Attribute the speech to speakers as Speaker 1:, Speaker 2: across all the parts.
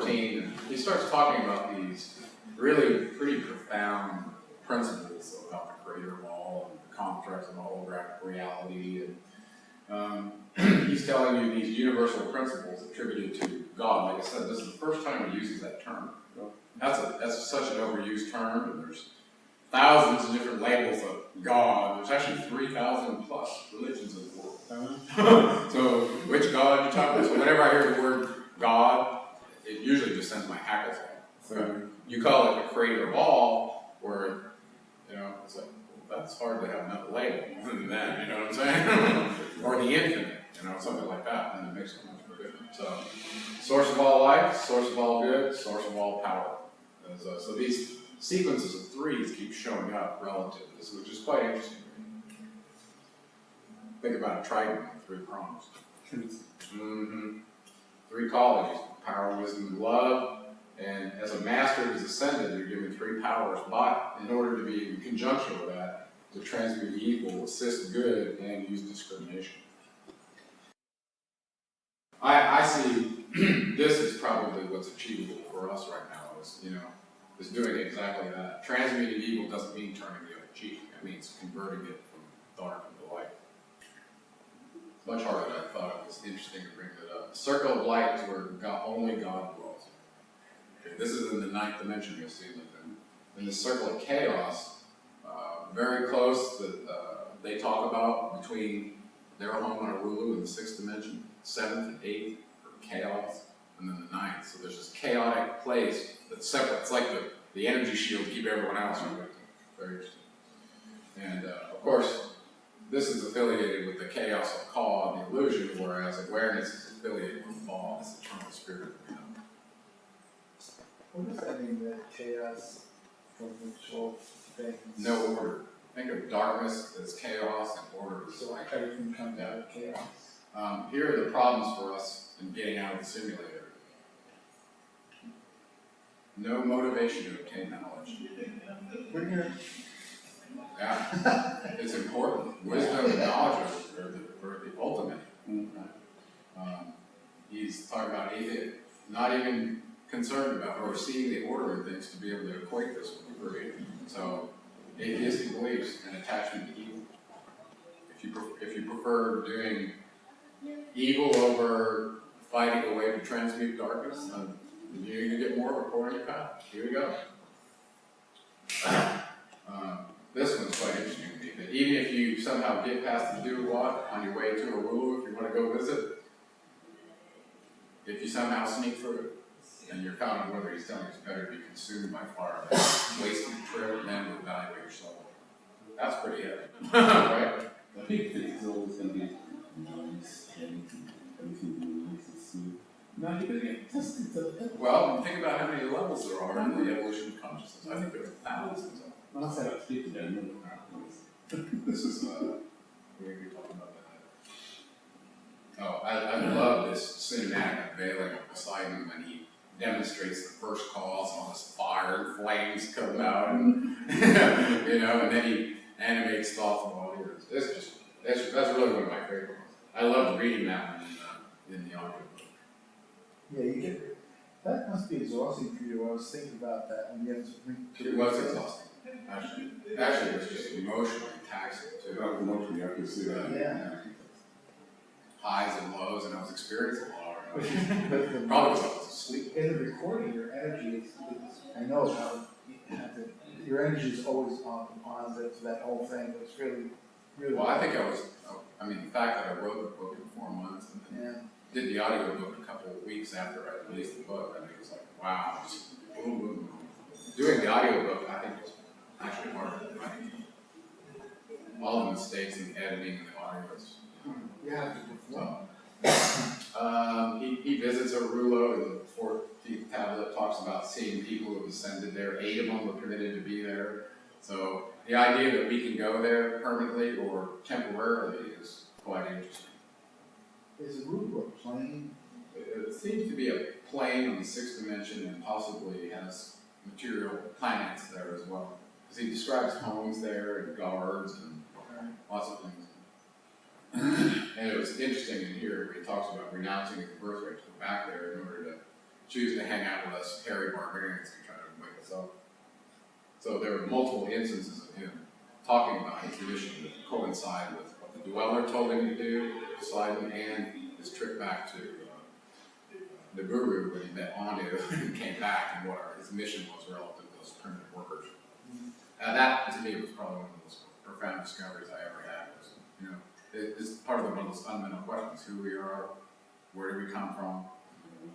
Speaker 1: 14, he starts talking about these really pretty profound principles about the creator of all and the constructs of holographic reality. And he's telling you these universal principles attributed to God. Like I said, this is the first time he uses that term. That's such an overused term, and there's thousands of different labels of God. There's actually 3,000 plus religions in the world. So, which God you talking about? So whenever I hear the word God, it usually just sends my hackles up. So you call it the creator of all, where, it's like, well, that's hard to have another label other than that, you know what I'm saying? Or the infinite, something like that, and it makes it much more different. So, source of all life, source of all good, source of all power. So these sequences of threes keep showing up relative to this, which is quite interesting. Think about a trident with 3 prongs. Mm-hmm. 3 qualities: power, wisdom, and love. And as a master who's ascended, you're given 3 powers, but in order to be in conjunction with that, to transmute evil, assist good, and use discrimination. I see this is probably what's achievable for us right now, is doing exactly that. Transmuting evil doesn't mean turning the other cheek. It means converting it from dark into light. It's much harder than I thought. It was interesting to bring it up. The circle of light is where only God dwells. Okay, this is in the 9th dimension, you'll see. In the circle of chaos, very close, that they talk about between their home on Arulu in the 6th dimension, 7th and 8th for chaos, and then the 9th. So there's this chaotic place that's separate. It's like the energy shield to keep everyone else from it. Very interesting. And of course, this is affiliated with the chaos of Ka and the illusion, whereas awareness is affiliated with Ba, this eternal spirit.
Speaker 2: What does that mean, that chaos from which things?
Speaker 1: No order. Think of darkness as chaos and order as
Speaker 2: So
Speaker 1: light.
Speaker 2: everything comes out of chaos.
Speaker 1: Here are the problems for us in getting out of the simulator. No motivation to obtain knowledge. Yeah, it's important. Wisdom and knowledge are the ultimate. He's talking about atheist, not even concerned about or seeing the order in things to be able to equate this with creation. So, atheistic beliefs and attachment to evil. If you prefer doing evil over fighting a way to transmute darkness, then you can get more of a coordinate path. Here we go. This one's quite interesting to me. That even if you somehow get past the do-what on your way to Arulu, if you want to go visit, if you somehow sneak through it, and you're counting whether he's telling you it's better to be consumed by fire than wasted trip and then to evaluate your soul. That's pretty heavy. Right?
Speaker 3: I think it's always going to be nice, everything be nice and smooth. Now you're going to get tested to the level.
Speaker 1: Well, think about how many levels there are in the evolution of consciousness. I think there are thousands of them.
Speaker 3: When I said I speak to them,
Speaker 1: This is, we're talking about that. Oh, I love this cinematic unveiling of Poseidon when he demonstrates the first cause, all this fire and flames come out, and, and then he animates thoughts of all yours. That's really one of my favorite ones. I love reading that one in the audiobook.
Speaker 2: Yeah, you get that must be exhausting for you. I was thinking about that when you have to read.
Speaker 1: It was exhausting. Actually, it was just emotionally taxing too.
Speaker 3: Emotionally, I can see that.
Speaker 2: Yeah.
Speaker 1: Highs and lows, and I was experiencing a lot.
Speaker 2: But
Speaker 1: Probably because I was asleep.
Speaker 2: in the recording, your energy is I know how your energy is always on that whole thing. It's really.
Speaker 1: Well, I think the fact that I wrote the book in 4 months and then did the audio book a couple of weeks after I released the book, it was like, wow, just boom, boom, boom. Doing the audio book, I think, was actually harder than writing. All the mistakes in editing and the audio was.
Speaker 2: Yeah.
Speaker 1: He visits Arulu, and the 14th tablet talks about seeing people who have ascended there. 8 of them were permitted to be there. So the idea that we can go there permanently or temporarily is quite interesting.
Speaker 2: Is Arulu a plane?
Speaker 1: It seems to be a plane on the 6th dimension and possibly has material planets there as well. Because he describes homes there and guards and lots of things. And it was interesting in here where he talks about renouncing his birthright to go back there in order to choose to hang out with us hairy barbarians to try to wake us up. So there are multiple instances of him talking about his mission that coincide with what the Dweller told him to do, Poseidon, and his trip back to the Guru when he met Anu and came back, and what his mission was relative to those primitive workers. That, to me, was probably one of the most profound discoveries I ever had. Was, you know, it's part of one of those fundamental questions: who we are, where do we come from,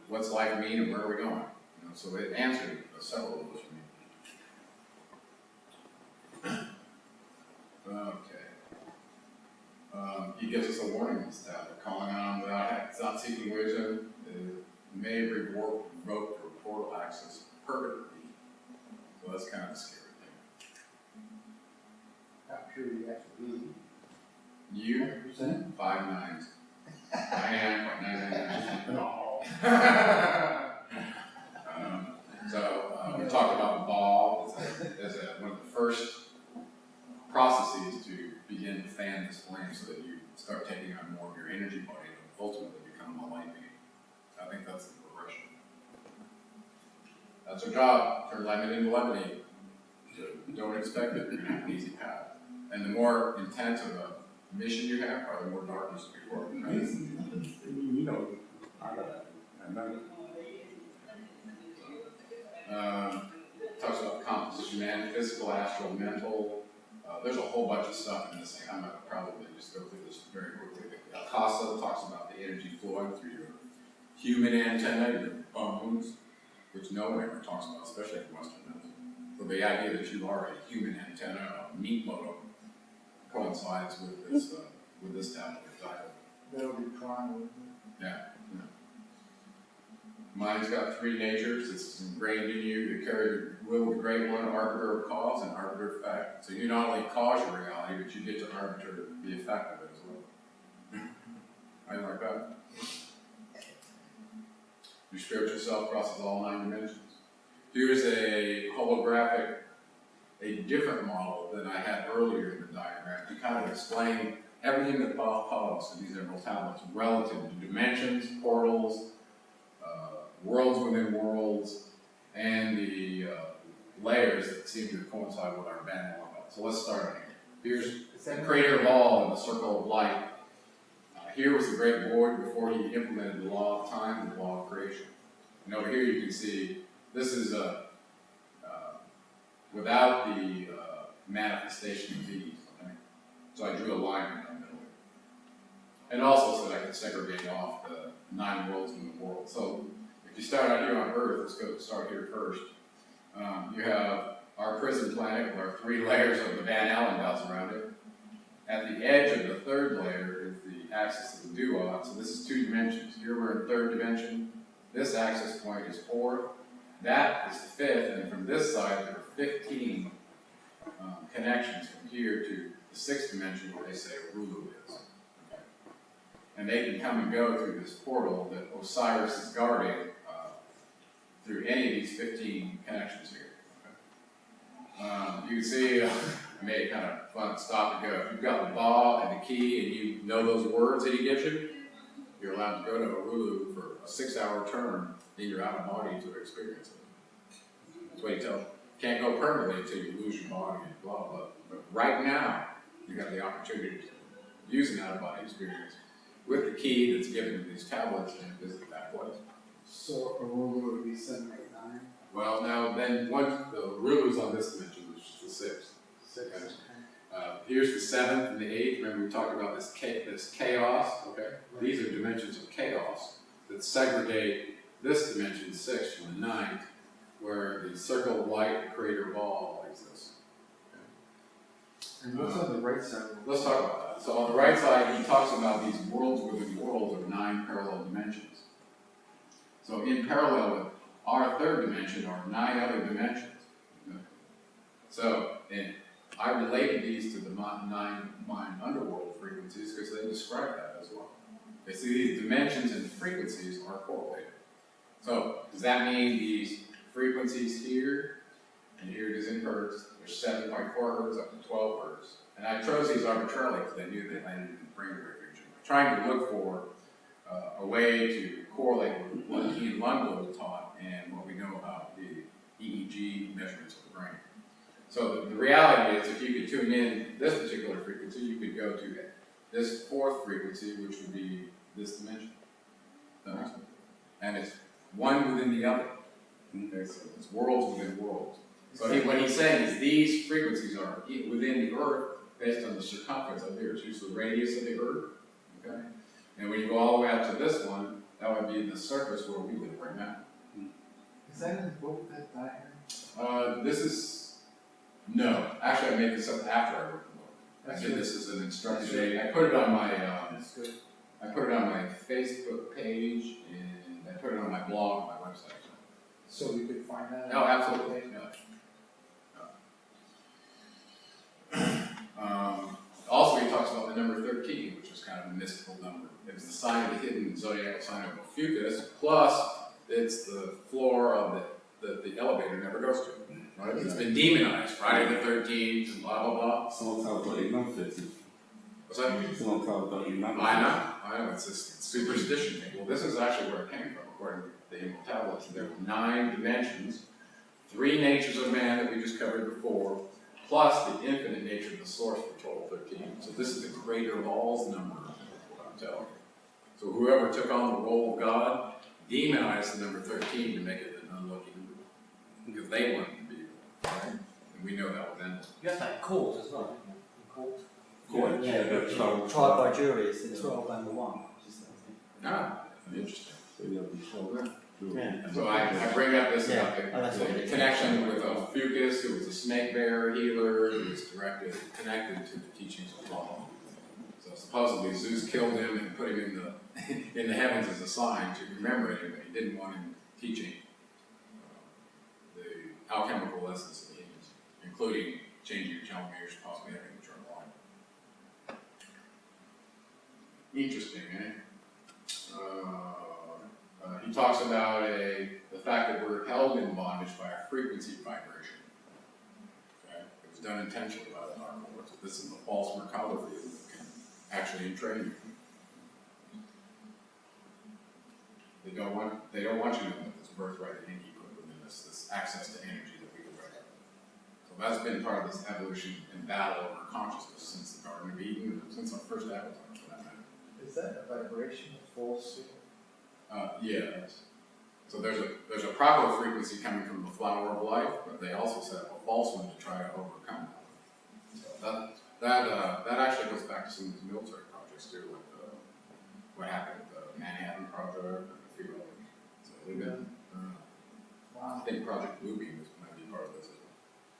Speaker 1: what's life mean, and where are we going? You know, so it answered several of those for me. Okay. He gives us a warning in this tablet: calling on without seeking wisdom may revoke your portal access permanently. So that's kind of a scary thing.
Speaker 2: How pure you have to be.
Speaker 1: You,
Speaker 2: 100%?
Speaker 1: 5 9s. I am 999.
Speaker 2: No.
Speaker 1: We talked about the ball as one of the first processes to begin to fan this flame so that you start taking on more of your energy body and ultimately become a light being. I think that's the progression. That's our job. Turn lemon into lemonade. Don't expect it to be an easy path. And the more intense of a mission you have, probably the more darkness before it comes.
Speaker 3: You know, I know.
Speaker 1: Talks about the composition, man, physical, astral, mental. There's a whole bunch of stuff in this thing. I'm going to probably just go through this very quickly. Casa talks about the energy flowing through your human antenna, your bones, which no one ever talks about, especially in Western medicine. So the idea that you are a human antenna, a meat model, coincides with this tablet title.
Speaker 2: That'll be prime, wouldn't it?
Speaker 1: Yeah. Mind's got 3 natures. It's ingrained in you. You carry the will of the great one, arbiter of cause and arbiter of effect. So you not only cause your reality, but you get to arbiter the effect of it as well. How do you like that? Your spiritual self crosses all 9 dimensions. Here's a holographic, a different model than I had earlier in the diagram to kind of explain everything that Bob posed in these emerald tablets relative to dimensions, portals, worlds within worlds, and the layers that seem to coincide with our band model. So let's start here. Here's the crater of all and the circle of light. Here was the great void before he implemented the law of time and the law of creation. And over here you can see this is without the manifestation of these. Okay? So I drew a line in the middle. And also so that I could segregate off the 9 worlds in the world. So if you start out here on Earth, let's start here first. You have our prison planet with our 3 layers of the Van Allen belts around it. At the edge of the 3rd layer is the axis of the duot. So this is 2 dimensions. Here we're in 3rd dimension. This axis point is 4th. That is the 5th. And from this side, there are 15 connections from here to the 6th dimension where they say Arulu is. Okay. And they can come and go through this portal that Osiris is guarding through any of these 15 connections here. Okay. You can see, I made it kind of fun stop and go. If you've got the ball and the key and you know those words that he gives you, you're allowed to go to Arulu for a 6-hour term in your outer body to experience it. That's what he tells you. Can't go permanently until you lose your body and blah, blah. But right now, you got the opportunity to use an out-of-body experience with the key that's given to these tablets and visit that place.
Speaker 2: So Arulu would be 7, 8, 9?
Speaker 1: Well, now then, once the Arulu's on this dimension, which is the 6th.
Speaker 2: 6.
Speaker 1: Okay. Here's the 7th and the 8th. Remember, we talked about this chaos. Okay, right. These are dimensions of chaos that segregate this dimension 6th from the 9th, where the circle of light, the creator of all, exists. Okay.
Speaker 2: And what's on the right side?
Speaker 1: Let's talk about that. So on the right side, he talks about these worlds within worlds of 9 parallel dimensions. So in parallel with our 3rd dimension are 9 other dimensions. Okay. So I related these to the 9 mind underworld frequencies because they describe that as well. Okay, so these dimensions and frequencies are correlated. So does that mean these frequencies here, and here it is in hertz, there's 7.4 hertz up to 12 hertz. And I chose these arbitrarily because I knew they landed in the brain region. I'm trying to look for a way to correlate with what Ian Lundvall taught and what we know about the EEG measurements of the brain. So the reality is, if you could tune in this particular frequency, you could go to this fourth frequency, which would be this dimension. That makes sense. And it's one within the other. Okay, so it's worlds within worlds. So what he's saying is these frequencies are within the Earth based on the circumference of the Earth. Use the radius of the Earth. Okay? And when you go all the way up to this one, that would be the surface where we live right now.
Speaker 2: Is that in the book, that diagram?
Speaker 1: This is, no. Actually, I made this up after I wrote the book. I did this as an instructor aid. I put it on my,
Speaker 2: That's good.
Speaker 1: I put it on my Facebook page, and I put it on my blog, my website.
Speaker 2: So we could find that?
Speaker 1: Oh, absolutely. Yeah. Also, he talks about the number 13, which is kind of a mystical number. It's the sign of the hidden zodiacal sign of Ophiuchus, plus it's the floor of the elevator never goes to. Right? It's been demonized, Friday the 13th, and blah, blah, blah.
Speaker 3: Someone talked about ignorance.
Speaker 1: What's that?
Speaker 3: Someone talked about ignorance.
Speaker 1: I know, it's this superstition thing. Well, this is actually where it came from, according to the Incal tablets. There were 9 dimensions, 3 natures of man that we just covered before, plus the infinite nature of the source for total 13. So this is the greater of all's number, what I'm telling you. So whoever took on the role of God demonized the number 13 to make it an unlucky number, because they wanted to be, right? And we know that was ended.
Speaker 4: You have that court as well, court.
Speaker 1: Court.
Speaker 3: Yeah, that's how.
Speaker 4: Tried by jury, it's the 12 and the 1.
Speaker 1: Ah, interesting.
Speaker 3: So you have to show.
Speaker 4: Yeah.
Speaker 1: So I bring up this about
Speaker 4: that's
Speaker 1: the
Speaker 4: what
Speaker 1: connection with Ophiuchus, who was a snake bearer healer, who was connected to the teachings of law. So supposedly Zeus killed him and put him in the heavens as a sign to commemorate him, but he didn't want him teaching the alchemical lessons of the humans, including changing your telomeres, possibly having eternal life. Interesting, eh? He talks about the fact that we're held in bondage by a frequency vibration. Okay? It was done intentionally by the Dark Lord. So this is the false Merkaba field that can actually entrain you. They don't want you to know that this birthright that Inky put within us, this access to energy that we can record. So that's been part of this evolution and battle over consciousness since the Garden of Eden, since our first avatar, for that matter.
Speaker 2: Is that a vibration of false field?
Speaker 1: Yeah. So there's a proper frequency coming from the flower of life, but they also set up a false one to try to overcome that. So that actually goes back to some of these military projects too, like what happened with the Manhattan Project and a few others. So they've been,
Speaker 2: Wow.
Speaker 1: I think Project Bluebeam might be part of this as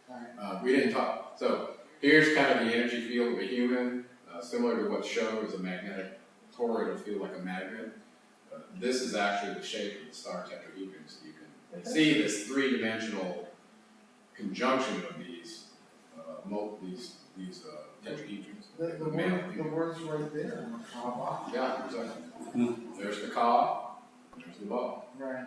Speaker 1: well.
Speaker 2: Alright.
Speaker 1: We didn't talk. So here's kind of the energy field of a human, similar to what's shown as a magnetic toroidal field, like a magnet. This is actually the shape of the star tetrahedron, so you can see this 3-dimensional conjunction of these tetrahedrons.
Speaker 2: The word's right there, Merkaba.
Speaker 1: Yeah, exactly. There's the ka, there's the ba.
Speaker 2: Right.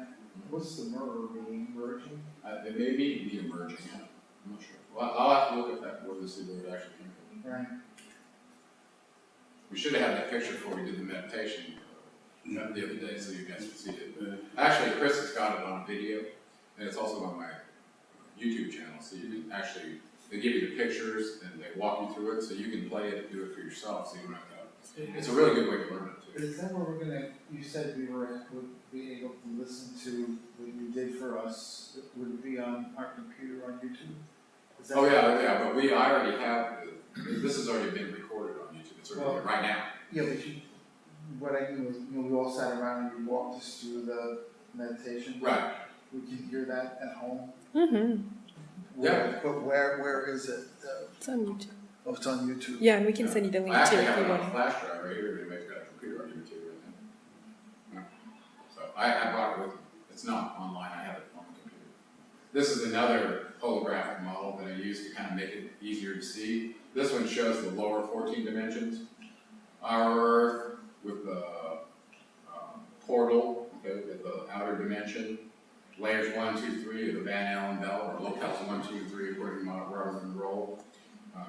Speaker 2: What's the murder meaning? Merging?
Speaker 1: It may be the emerging, yeah. I'm not sure. Well, I'll have to look at that word to see where it actually came from.
Speaker 2: Right.
Speaker 1: We should have had that picture before we did the meditation the other day, so you guys could see it. Actually, Chris has got it on video, and it's also on my YouTube channel, so you can actually, they give you the pictures, and they walk you through it, so you can play it and do it for yourself, so you don't have to. It's a really good way to learn it, too.
Speaker 2: Is that where we're gonna, you said we would be able to listen to what you did for us? Would it be on our computer on YouTube? Is that
Speaker 1: Oh, yeah, but I already have, this has already been recorded on YouTube, it's already right now.
Speaker 2: Yeah, but what I mean was, we all sat around and you walked us through the meditation.
Speaker 1: Right.
Speaker 2: We can hear that at home.
Speaker 5: Mm-hmm.
Speaker 1: Yeah.
Speaker 2: But where is it?
Speaker 5: It's on YouTube.
Speaker 2: Oh, it's on YouTube.
Speaker 5: Yeah, and we can send you the link
Speaker 1: I
Speaker 5: too
Speaker 1: actually
Speaker 5: if
Speaker 1: have
Speaker 5: you
Speaker 1: it on
Speaker 5: want
Speaker 1: a
Speaker 5: to.
Speaker 1: flash drive right here, anybody's got a computer on YouTube right now. So I brought it with me. It's not online, I have it on the computer. This is another holographic model that I use to kind of make it easier to see. This one shows the lower 14 dimensions. Our Earth with the portal, okay, with the outer dimension. Layers 1, 2, 3 of the Van Allen belt, or locales 1, 2, 3 according to Robert Roll.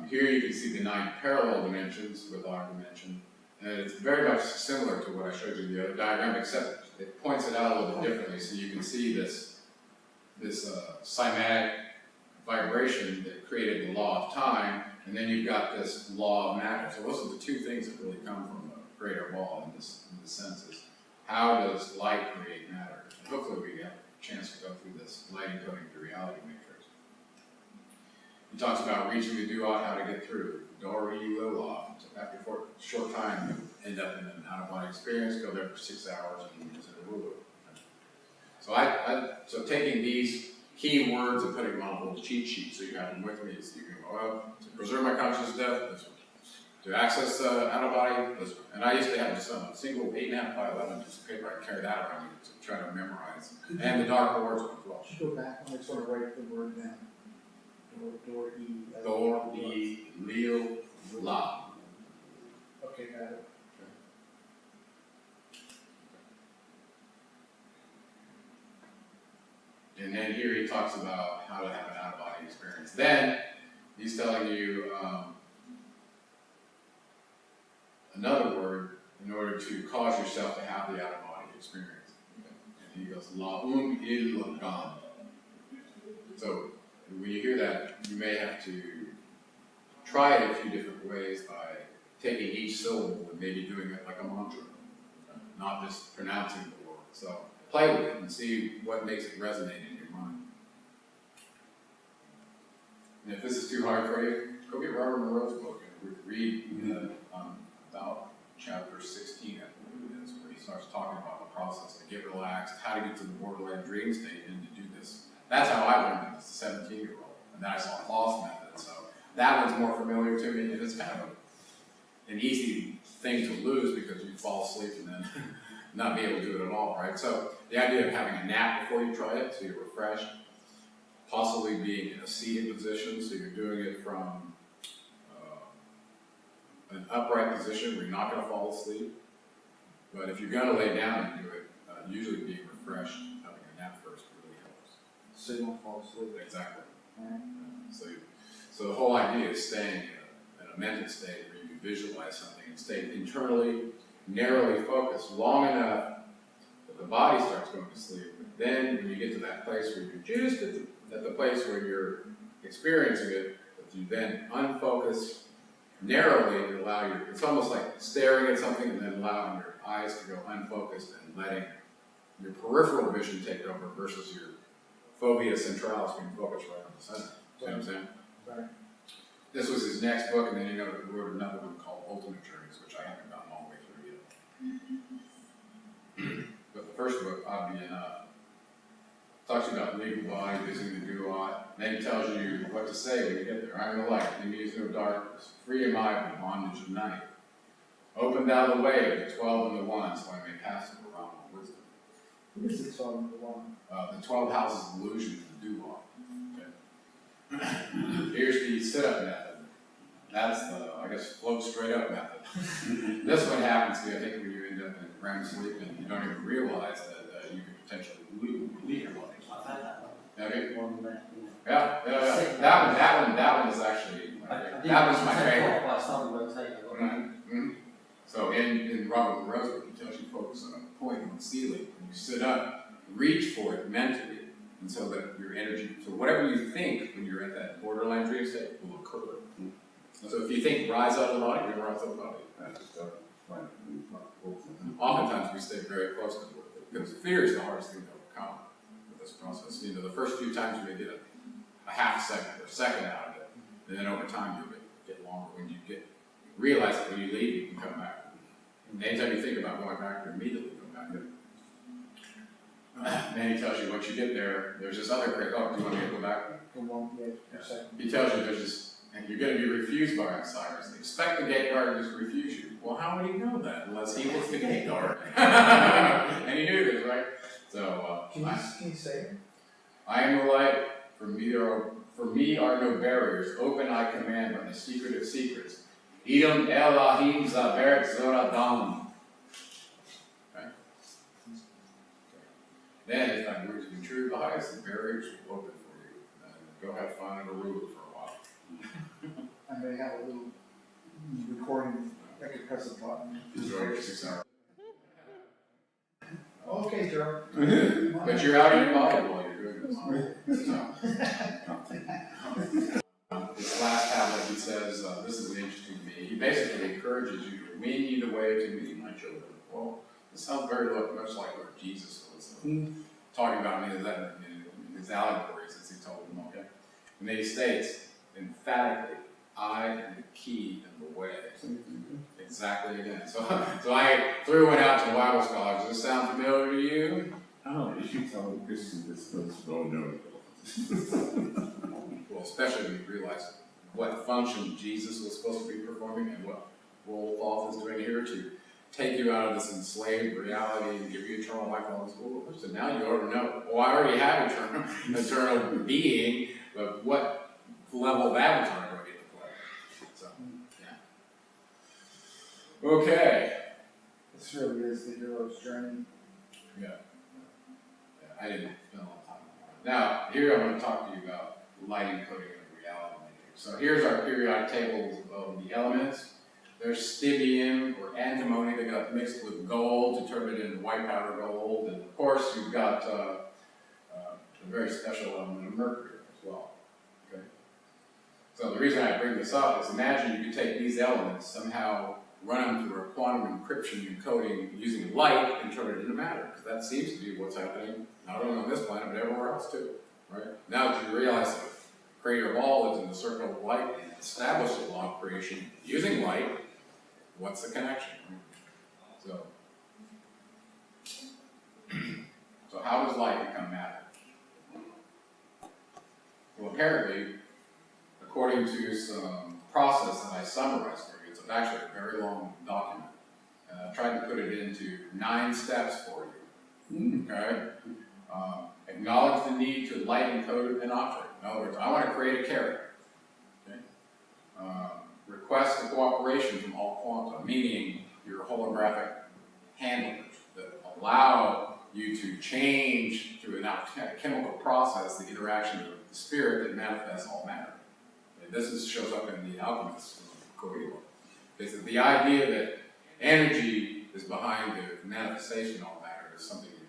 Speaker 1: Here you can see the 9 parallel dimensions with our dimension, and it's very much similar to what I showed you in the other diagram, except it points it out a little bit differently, so you can see this cymatic vibration that created the law of time, and then you've got this law of matter. So those are the two things that really come from a greater wall in this sense is how does light create matter? And hopefully we get a chance to go through this light encoding the reality matrix. He talks about reaching the duat, how to get through. Dori Liloff. After a short time, you end up in an out-of-body experience, go there for 6 hours, and you visit Arulu. So taking these key words and putting them on a little cheat sheet, so you have them with me, so you can go, well, to preserve my conscious death, this one. To access out-of-body, this one. And I used to have just a single 8.5 by 11 piece of paper, I'd carry that around to try to memorize. And the dark words one as well.
Speaker 2: Should go back and sort of write the word down. Dor-E.
Speaker 1: La.
Speaker 2: Okay, got it.
Speaker 1: And then here he talks about how to have an out-of-body experience. Then he's telling you another word in order to cause yourself to have the out-of-body experience. And he goes, La il gam. So when you hear that, you may have to try it a few different ways by taking each syllable and maybe doing it like a mantra, not just pronouncing the word. So play with it and see what makes it resonate in your mind. And if this is too hard for you, go get Robert Monroe's book and read about chapter 16, I believe it is, where he starts talking about the process to get relaxed, how to get to the borderline dream state and to do this. That's how I learned it as a 17-year-old. And then I saw Klaus' method, so that one's more familiar to me, and it's kind of an easy thing to lose because you fall asleep and then not be able to do it at all, right? So the idea of having a nap before you try it, so you're refreshed, possibly being in a seated position, so you're doing it from an upright position where you're not going to fall asleep. But if you're going to lay down and do it, usually being refreshed, having a nap first really helps.
Speaker 2: So you don't fall asleep.
Speaker 1: Exactly.
Speaker 2: Alright.
Speaker 1: So the whole idea is staying in a mental state where you can visualize something and stay internally, narrowly focused long enough that the body starts going to sleep. But then when you get to that place where you're just at the place where you're experiencing it, but you then unfocus narrowly and allow it's almost like staring at something and then allowing your eyes to go unfocused and letting your peripheral vision take over versus your fovea centralis being focused right on the center. See what I'm saying?
Speaker 2: Right.
Speaker 1: This was his next book, and then he wrote another one called Ultimate Journeys, which I haven't gotten all the way through yet. But the first book, Oddly Enough, talks about leaving the body, visiting the duat, and then he tells you what to say when you get there. I am the light, in me is no darkness, free am I from the bondage of night. Open thou the way of the 12 and the 1, so I may pass through the realm of wisdom.
Speaker 2: What is it called, the one?
Speaker 1: The 12 houses of illusion of the duat. Here's the sit-up method. That's the, I guess, float straight up method. This one happens to you, I think, when you end up in REM sleep and you don't even realize that you could potentially leave your body.
Speaker 4: I've had that one.
Speaker 1: Have you?
Speaker 4: One there,
Speaker 1: Yeah. That one is actually my favorite. That was my favorite.
Speaker 4: I started rotating.
Speaker 1: Mm-hmm. So in Robert Monroe's book, he tells you to focus on a point on the ceiling. When you sit up, reach for it mentally, and so that your energy, so whatever you think when you're at that borderline dream state will occur. So if you think rise out of the body, you're rise out of the body. Oftentimes we stay very close to it because fear is the hardest thing to overcome with this process. You know, the first few times you may get a half second or second out of it, and then over time you'll get longer. When you realize that when you leave, you can come back. And anytime you think about going back, you immediately come back. Then he tells you once you get there, there's this other great, oh, do you want me to go back?
Speaker 2: The one, yeah, for a second.
Speaker 1: He tells you there's this, and you're going to be refused by outsiders. They expect the gate guard to just refuse you. Well, how would he know that unless he was the gate guard? And he knew this, right? So,
Speaker 2: Can you say it?
Speaker 1: I am the light. For me are no barriers. Open I command by the secret of secrets. Idam Elohim Zabert Zoradam. Okay? Then, if I were to be true to the highest, the barriers will open for you. And go have fun in Arulu for a while.
Speaker 2: I may have a little recording, I could press a button.
Speaker 1: Enjoy your 6 hours.
Speaker 2: Okay, Gerald.
Speaker 1: But you're out of your body while you're doing this. This last tablet, he says, this is interesting to me. He basically encourages you to win you the way to me, my children. Well, this sounds very much like what Jesus was talking about in his allegories, as he told them, okay? And he states, emphatically, I am the key and the way. Exactly again. So I threw one out to Bible scholars. Does this sound familiar to you?
Speaker 3: Oh, you should tell the Christians this first. Oh, no.
Speaker 1: Well, especially when you realize what function Jesus was supposed to be performing and what role Paul is doing here to take you out of this enslaved reality and give you eternal life. All this. Well, so now you already know. Well, I already have eternal being, but what level that eternal going to get to play? So, yeah. Okay.
Speaker 2: This really is the hero's journey.
Speaker 1: Yeah. I didn't spend a lot of time on that. Now, here I'm going to talk to you about light encoding and reality matrix. So here's our periodic tables of the elements. There's stibium or antimony that got mixed with gold to turn it into white powder gold. And of course, you've got a very special element of mercury as well. Okay. So the reason I bring this up is imagine you could take these elements, somehow run them through a quantum encryption encoding using light and turn it into matter. Because that seems to be what's happening not only on this planet, but everywhere else too. Right? Now that you realize that the creator of all lives in the circle of light and established the law of creation using light, what's the connection? So how does light become matter? Well, apparently, according to some process that I summarized for you, it's actually a very long document. I tried to put it into 9 steps for you. Okay? Acknowledge the need to light encode an object. In other words, I want to create a carrot. Okay? Request the cooperation from all quanta, meaning your holographic handlers that allow you to change through an alchemical process the interaction of the spirit that manifests all matter. And this shows up in the Alchemist Coelho. It's the idea that energy is behind the manifestation of all matter is something you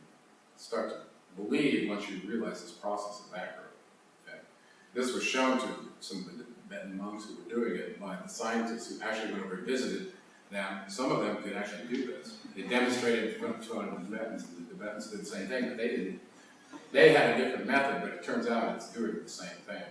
Speaker 1: start to believe once you realize this process is accurate. Okay? This was shown to some of the Tibetan monks who were doing it by the scientists who actually went over and visited them. Some of them could actually do this. They demonstrated in front of 200 Tibetans, and the Tibetans did the same thing, but they didn't. They had a different method, but it turns out it's doing the same thing.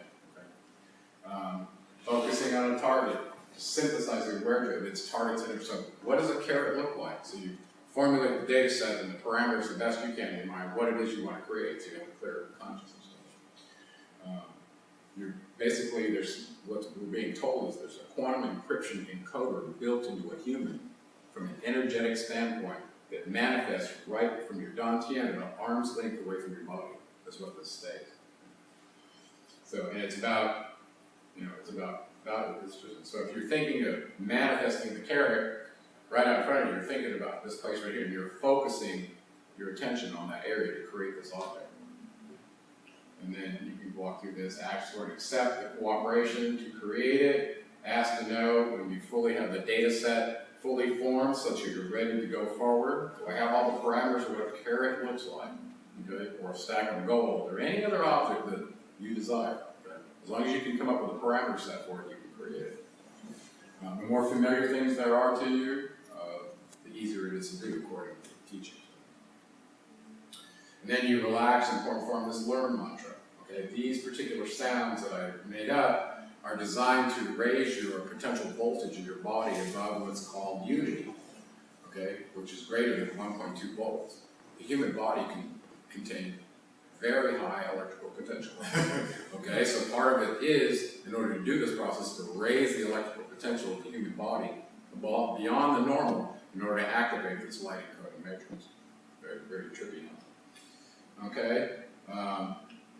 Speaker 1: Okay? Focusing on a target, synthesizing awareness of its targets. So what does a carrot look like? So you formulate the data set and the parameters the best you can in your mind, what it is you want to create, so you have a clear consciousness. Basically, there's what we're being told is there's a quantum encryption encoder built into a human from an energetic standpoint that manifests right from your dantian about arm's length away from your body. That's what this states. So, and it's about, it's about this. So if you're thinking of manifesting the carrot right out in front of you, you're thinking about this place right here, and you're focusing your attention on that area to create this object. And then you can walk through this, ask for and accept the cooperation to create it, ask to know when you fully have the data set fully formed such that you're ready to go forward. Do I have all the parameters of what a carrot looks like? Okay? Or a stack of gold, or any other object that you desire. Okay? As long as you can come up with a parameter set for it, you can create it. The more familiar things there are to you, the easier it is to do according to the teachings. And then you relax and form this learn mantra. Okay, these particular sounds that I made up are designed to raise your potential voltage in your body above what's called unity, okay, which is greater than 1.2 volts. The human body can contain very high electrical potential. Okay, so part of it is, in order to do this process, to raise the electrical potential of the human body beyond the normal in order to activate this light encoding matrix. Very, very tricky. Okay,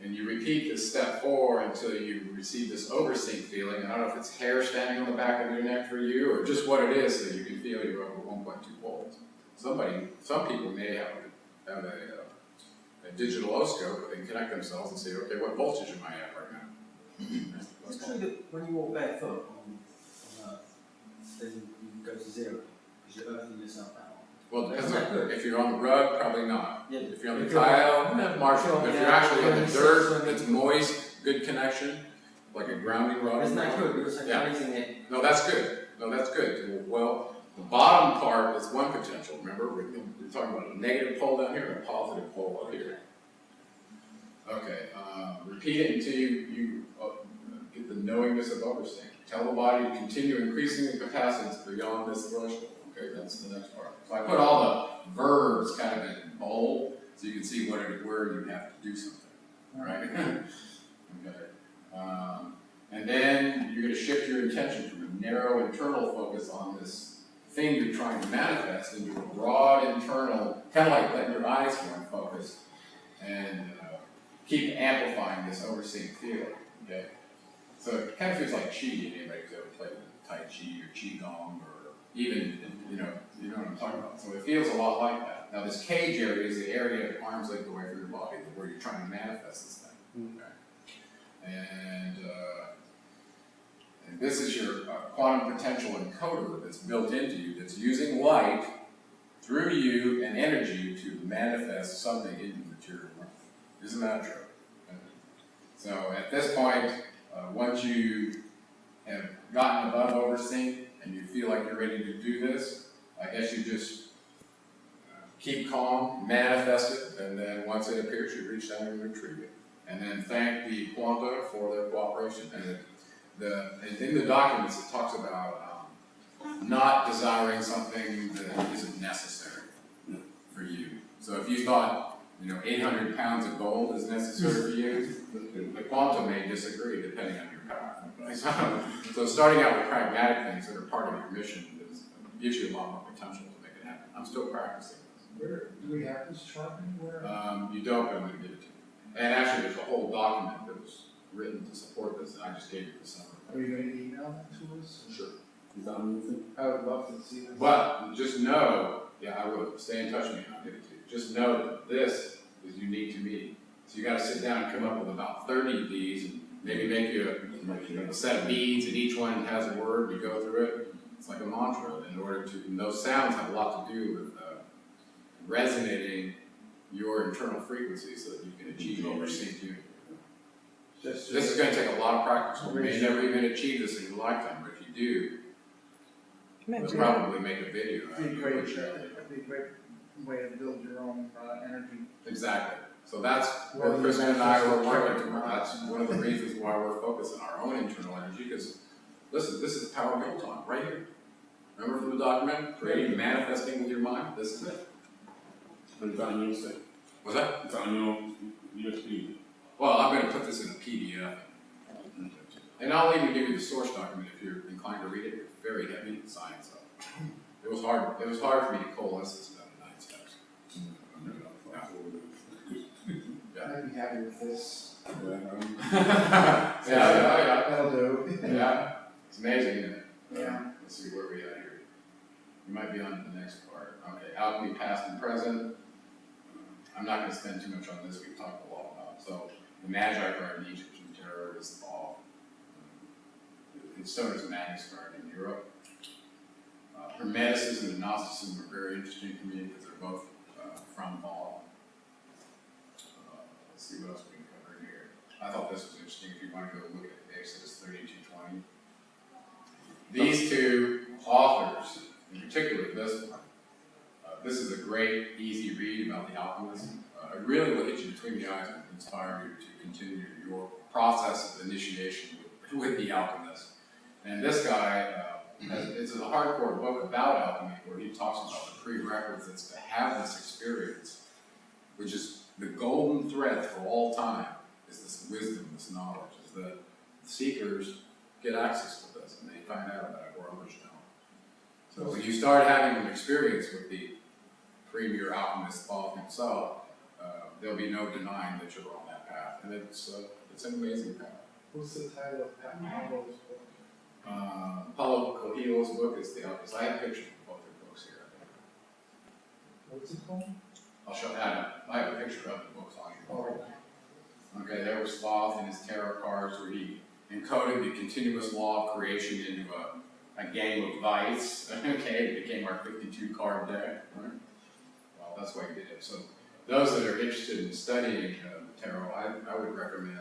Speaker 1: and you repeat this step 4 until you receive this oversync feeling. I don't know if it's hair standing on the back of your neck for you, or just what it is that you can feel you're over 1.2 volts. Some people may have a digital oscope where they can connect themselves and say, okay, what voltage am I at right now?
Speaker 4: It's true that when you walk barefoot on Earth, then you go to 0 because you're earthing yourself out.
Speaker 1: Well, it depends on, if you're on the rug, probably not.
Speaker 4: Yeah.
Speaker 1: If you're on the
Speaker 4: If you're-
Speaker 1: tile, marshal. But if you're actually in the
Speaker 4: Yeah.
Speaker 1: dirt, it's moist, good connection, like a grounding rod.
Speaker 4: It's not good because I'm
Speaker 1: Yeah.
Speaker 4: raising it.
Speaker 1: No, that's good. No, that's good. Well, the bottom part is one potential. Remember, we're talking about a negative pole down here and a positive pole up here. Okay, repeat it until you get the knowingness of overseeing. Tell the body to continue increasing the capacitance beyond this threshold. Okay, that's the next part. So I put all the verbs kind of in bold so you can see where you have to do something, right? Okay. And then you're going to shift your intention from a narrow internal focus on this thing you're trying to manifest into a broad internal, kind of like letting your eyes go and focus, and keep amplifying this overseeing feeling. Okay, so it kind of feels like Qi. Anybody who's ever played Tai Chi or Qigong, or even you know what I'm talking about. So it feels a lot like that. Now this cage area is the area of arms length away from your body, where you're trying to manifest this thing. Okay, and this is your quantum potential encoder that's built into you, that's using light through you and energy to manifest something into the material world. Isn't that true? So at this point, once you have gotten above overseeing and you feel like you're ready to do this, I guess you just keep calm, manifest it, and then once it appears, you reach down and retrieve it. And then thank the quanta for their cooperation. And in the documents, it talks about not desiring something that isn't necessary for you. So if you thought, 800 pounds of gold is necessary for you, the quantum may disagree depending on your path. So starting out with pragmatic things that are part of your mission gives you a lot more potential to make it happen. I'm still practicing this.
Speaker 2: Where, do we have this chart anywhere?
Speaker 1: You don't, but I'm going to give it to you. And actually, there's a whole document that was written to support this, and I just gave you the summary.
Speaker 2: Are you gonna email that to us?
Speaker 1: Sure.
Speaker 3: Is that on your thing?
Speaker 2: I would love to see this.
Speaker 1: But just know, I will stay in touch with me and I'll give it to you. Just know that this is unique to me. So you got to sit down and come up with about 30 of these, and maybe make you a set of beads, and each one has a word. You go through it. It's like a mantra. In order to, and those sounds have a lot to do with resonating your internal frequency, so that you can achieve overseeing unity. This is going to take a lot of practice. You may never even achieve this in your lifetime, but if you do, we'll
Speaker 5: Imagine.
Speaker 1: probably make a video.
Speaker 2: It'd be great, it'd be a great way to build your own energy.
Speaker 1: Exactly. So that's where Kristen and I were working toward. That's one of the reasons why we're focused on our own internal energy, because listen, this is the power built on right here. Remember from the document, creating, manifesting with your mind? This is it.
Speaker 3: But it's on your site.
Speaker 1: Was that?
Speaker 3: It's on your screen.
Speaker 1: Well, I'm going to put this in a PDF. And I'll even give you the source document if you're inclined to read it. It's very heavy science. So it was hard for me to coalesce this down to 9 steps.
Speaker 2: I'd be happy with this.
Speaker 1: Yeah.
Speaker 2: That'll do.
Speaker 1: Yeah. It's amazing, isn't it?
Speaker 2: Yeah.
Speaker 1: Let's see where we are here. You might be on to the next part. Okay, alchemy past and present. I'm not going to spend too much on this. We've talked a lot about. So the Magi card in Egypt and Tarot is the ball. And so does Magus card in Europe. Hermeticism and Gnosticism are very interesting to me because they're both from ball. Let's see what else we can cover here. I thought this was interesting if you want to go look at Exodus 32:20. These two authors, in particular this one, this is a great, easy read about the alchemist. It really will hit you between the eyes and inspire you to continue your process of initiation with the alchemist. And this guy, it's a hardcore book about alchemy where he talks about the prerequisites to have this experience, which is the golden thread for all time, is this wisdom, this knowledge, is that seekers get access to this and they find out about it where others don't. So when you start having an experience with the premier alchemist Thoth himself, there'll be no denying that you're on that path. And it's an amazing path.
Speaker 2: What's the title of Pat Marlowe's book?
Speaker 1: Paulo Coelho's book is The Alchemist. I have pictures of both their books here.
Speaker 2: What's it called?
Speaker 1: I'll show I have a picture of the books on here.
Speaker 2: Oh,
Speaker 1: Okay, there was Thoth and his tarot cards where he encoded the continuous law of creation into a game of dice. Okay, it became our 52 card deck. Right? Well, that's why he did it. So those that are interested in studying tarot, I would recommend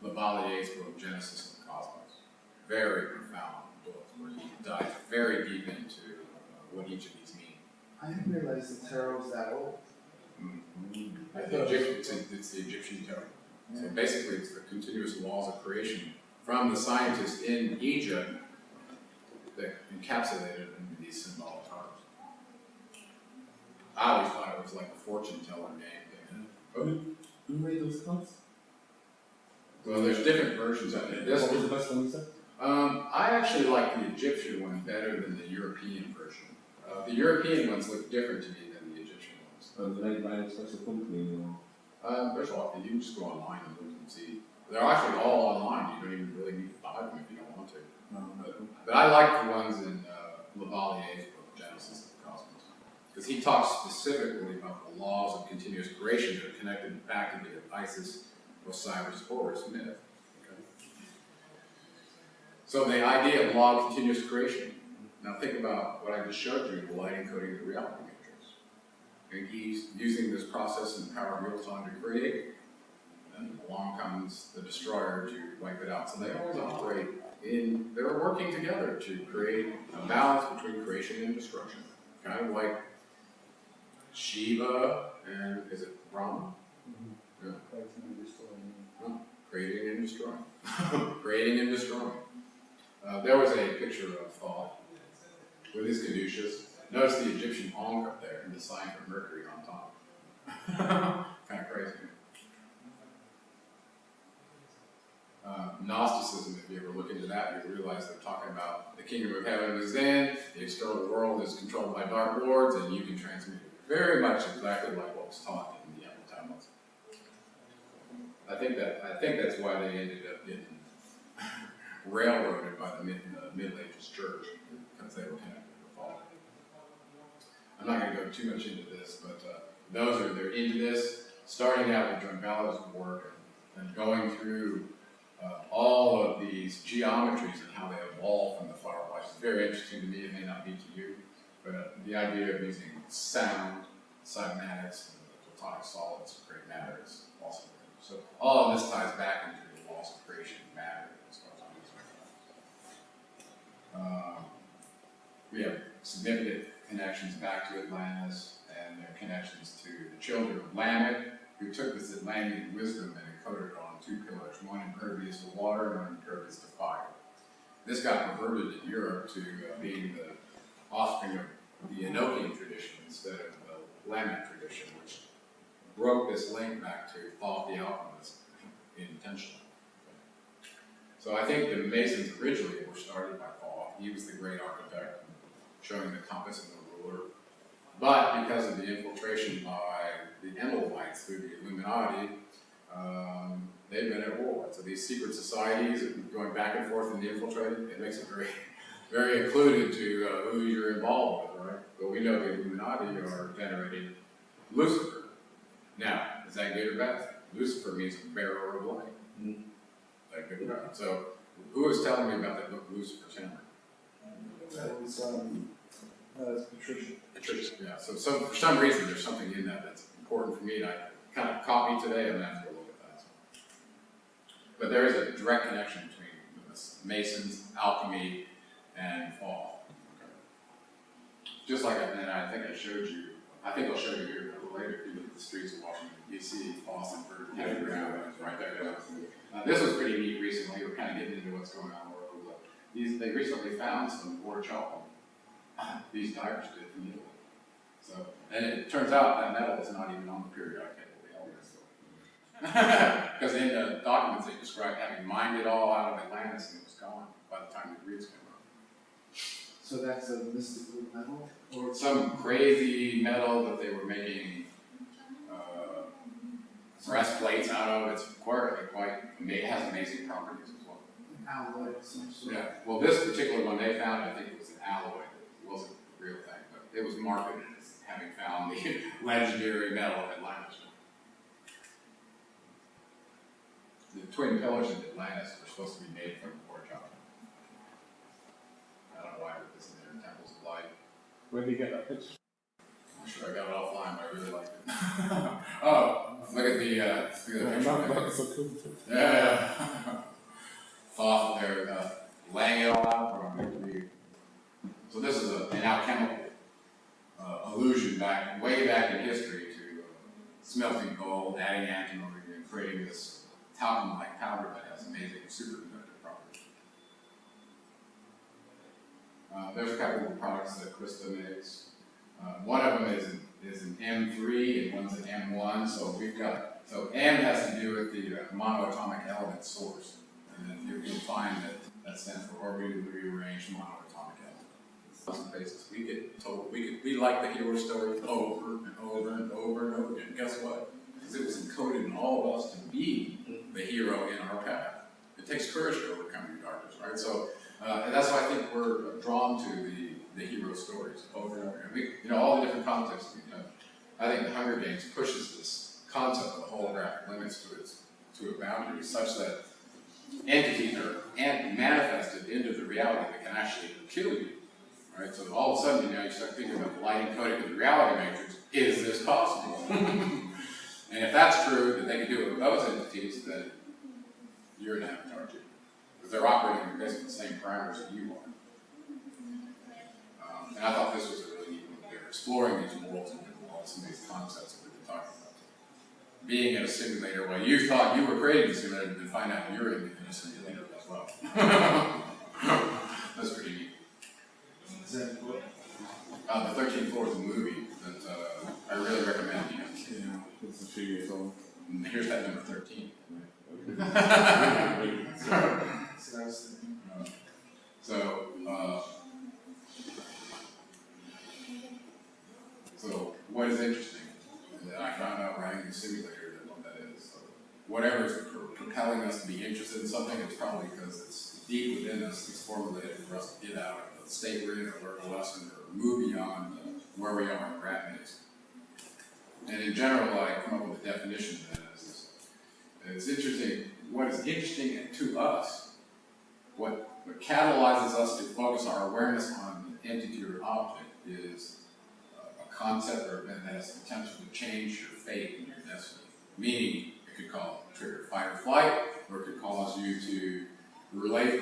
Speaker 1: Lavalier's book, Genesis of the Cosmos. Very profound book where he dives very deep into what each of these mean.
Speaker 2: I didn't realize the tarot's that old.
Speaker 1: It's the Egyptian tarot. So basically, it's the continuous laws of creation from the scientists in Egypt that encapsulated into these symbolic cards. I always thought it was like a fortune teller game thing.
Speaker 3: Who made those cards?
Speaker 1: Well, there's different versions of it. This
Speaker 3: What was
Speaker 1: one,
Speaker 3: the best one you said?
Speaker 1: I actually like the Egyptian one better than the European version. The European ones look different to me than the Egyptian ones.
Speaker 3: Did I buy a special company or?
Speaker 1: There's a lot. You can just go online and look and see. They're actually all online. You don't even really need to buy them if you don't want to. But I like the ones in Lavalier's book, Genesis of the Cosmos, because he talks specifically about the laws of continuous creation that are connected back into the Isis, Osiris, Horus myth. Okay? So the idea of law of continuous creation. Now think about what I just showed you, the light encoding the reality matrix. And he's using this process in the power of real time to create. And along comes the destroyer to wipe it out. So they always operate they're working together to create a balance between creation and destruction. Kind of like Shiva and, is it Brahma? Yeah. Creating and destroying. Creating and destroying. There was a picture of Thoth with his caduceus. Notice the Egyptian ankh up there and the sign for Mercury on top. Kind of crazy. Gnosticism, if you ever look into that, you realize they're talking about the kingdom of heaven is in, the external world is controlled by dark lords, and you can transmit it very much exactly like what was taught in the Upper Tablets. I think that's why they ended up getting railroaded by the Middle Ages church, because they were connected to Paul. I'm not going to go too much into this, but they're into this, starting out with John Gallows' work and going through all of these geometries and how they evolve from the fireflies. It's very interesting to me. It may not be to you, but the idea of using sound, cymatics, and the platonic solids to create matter is also good. So all of this ties back into the laws of creation and matter as far as I'm concerned. We have significant connections back to Atlantis and their connections to the children of Lamech, who took this Atlantean wisdom and encoded it on two pillars, one impervious to water and one impervious to fire. This got perverted in Europe to being the offspring of the Enochian tradition instead of the Lamech tradition, which broke this link back to Thoth the alchemist intentionally. So I think the Masons originally were started by Thoth. He was the great architect, showing the compass and the ruler. But because of the infiltration by the Emilites through the Illuminati, they've been at war. So these secret societies are going back and forth and infiltrating. It makes it very, very included to who you're involved with, right? But we know the Illuminati are venerating Lucifer. Now, is that good or bad? Lucifer means bearer of light. Is that good or bad? So, who was telling me about that book, Lucifer's Hammer?
Speaker 2: That was Patricia.
Speaker 1: Patricia, yeah. So for some reason, there's something in that that's important for me, and I kind of caught me today, and I'm going to look at that. But there is a direct connection between the Masons, alchemy, and Thoth. Okay. Just like I think I showed you. I think I'll show you here a little later. If you look at the streets of Washington, D.C., Boston, right there. This was pretty neat recently. We're kind of getting into what's going on in the world. They recently found some orichalcum. These divers did from Italy. So, and it turns out that metal is not even on the periodic table of the elements. Because in the documents they describe having mined it all out of Atlantis and it was gone by the time the Greeks came around.
Speaker 2: So that's a mystical metal?
Speaker 1: Or some crazy metal that they were making breastplates out of. It's it has amazing properties as well.
Speaker 2: Alloy of some sort.
Speaker 1: Yeah, well this particular one they found, I think it was an alloy. It wasn't the real thing, but it was marketed as having found the legendary metal of Atlantis. The twin pillars of Atlantis were supposed to be made from orichalcum. I don't know why I put this in there, temples of light.
Speaker 3: Where did you get that picture?
Speaker 1: I'm sure I got it offline, but I really liked it. Oh, look at the picture. Yeah. Thought they're laying it all out for them. So this is an alchemical allusion way back in history to smelting gold, adding antimony, and creating this talcum-like powder that has amazing superconductive properties. There's a couple of products that Krista makes. One of them is an M3 and one's an M1. So M has to do with the monoatomic element source. And then you'll find that stands for orbitally rearranged monoatomic element. Some basis we get told we like the hero story over and over and over and over again. Guess what? Because it was encoded in all of us to be the hero in our path. It takes courage to overcome your darkness, right? So and that's why I think we're drawn to the hero stories over and over again. All the different contexts we have. I think the Hunger Games pushes this concept of the holographic limits to a boundary such that entities are manifested into the reality that can actually kill you. Right? So all of a sudden, you start thinking about the light encoding of the reality matrix. Is this possible? And if that's true, that they can do it with those entities, then you're an avatar too. Because they're operating in basically the same parameters that you are. And I thought this was a really neat one. They're exploring these worlds and some of these concepts that we've been talking about. Being in a simulator, well, you thought you were creating a simulator, and then find out you're in a simulator as well. That's pretty neat.
Speaker 2: Is that what?
Speaker 1: The 13th Floor is a movie that I really recommend.
Speaker 3: Yeah, it's a few years old.
Speaker 1: And here's that number 13.
Speaker 2: So I was thinking.
Speaker 1: So what is interesting is that I found out writing the simulator that what that is. So whatever is propelling us to be interested in something, it's probably because it's deep within us, it's formulated for us to get out of the state we're in, or learn a lesson, or move beyond where we are in rat maze. And in general, I come up with a definition of that as it's interesting. What is interesting to us, what catalyzes us to focus our awareness on an entity or object is a concept or event that has the potential to change your fate and your destiny. Meaning, it could trigger fight or flight, or it could cause you to relate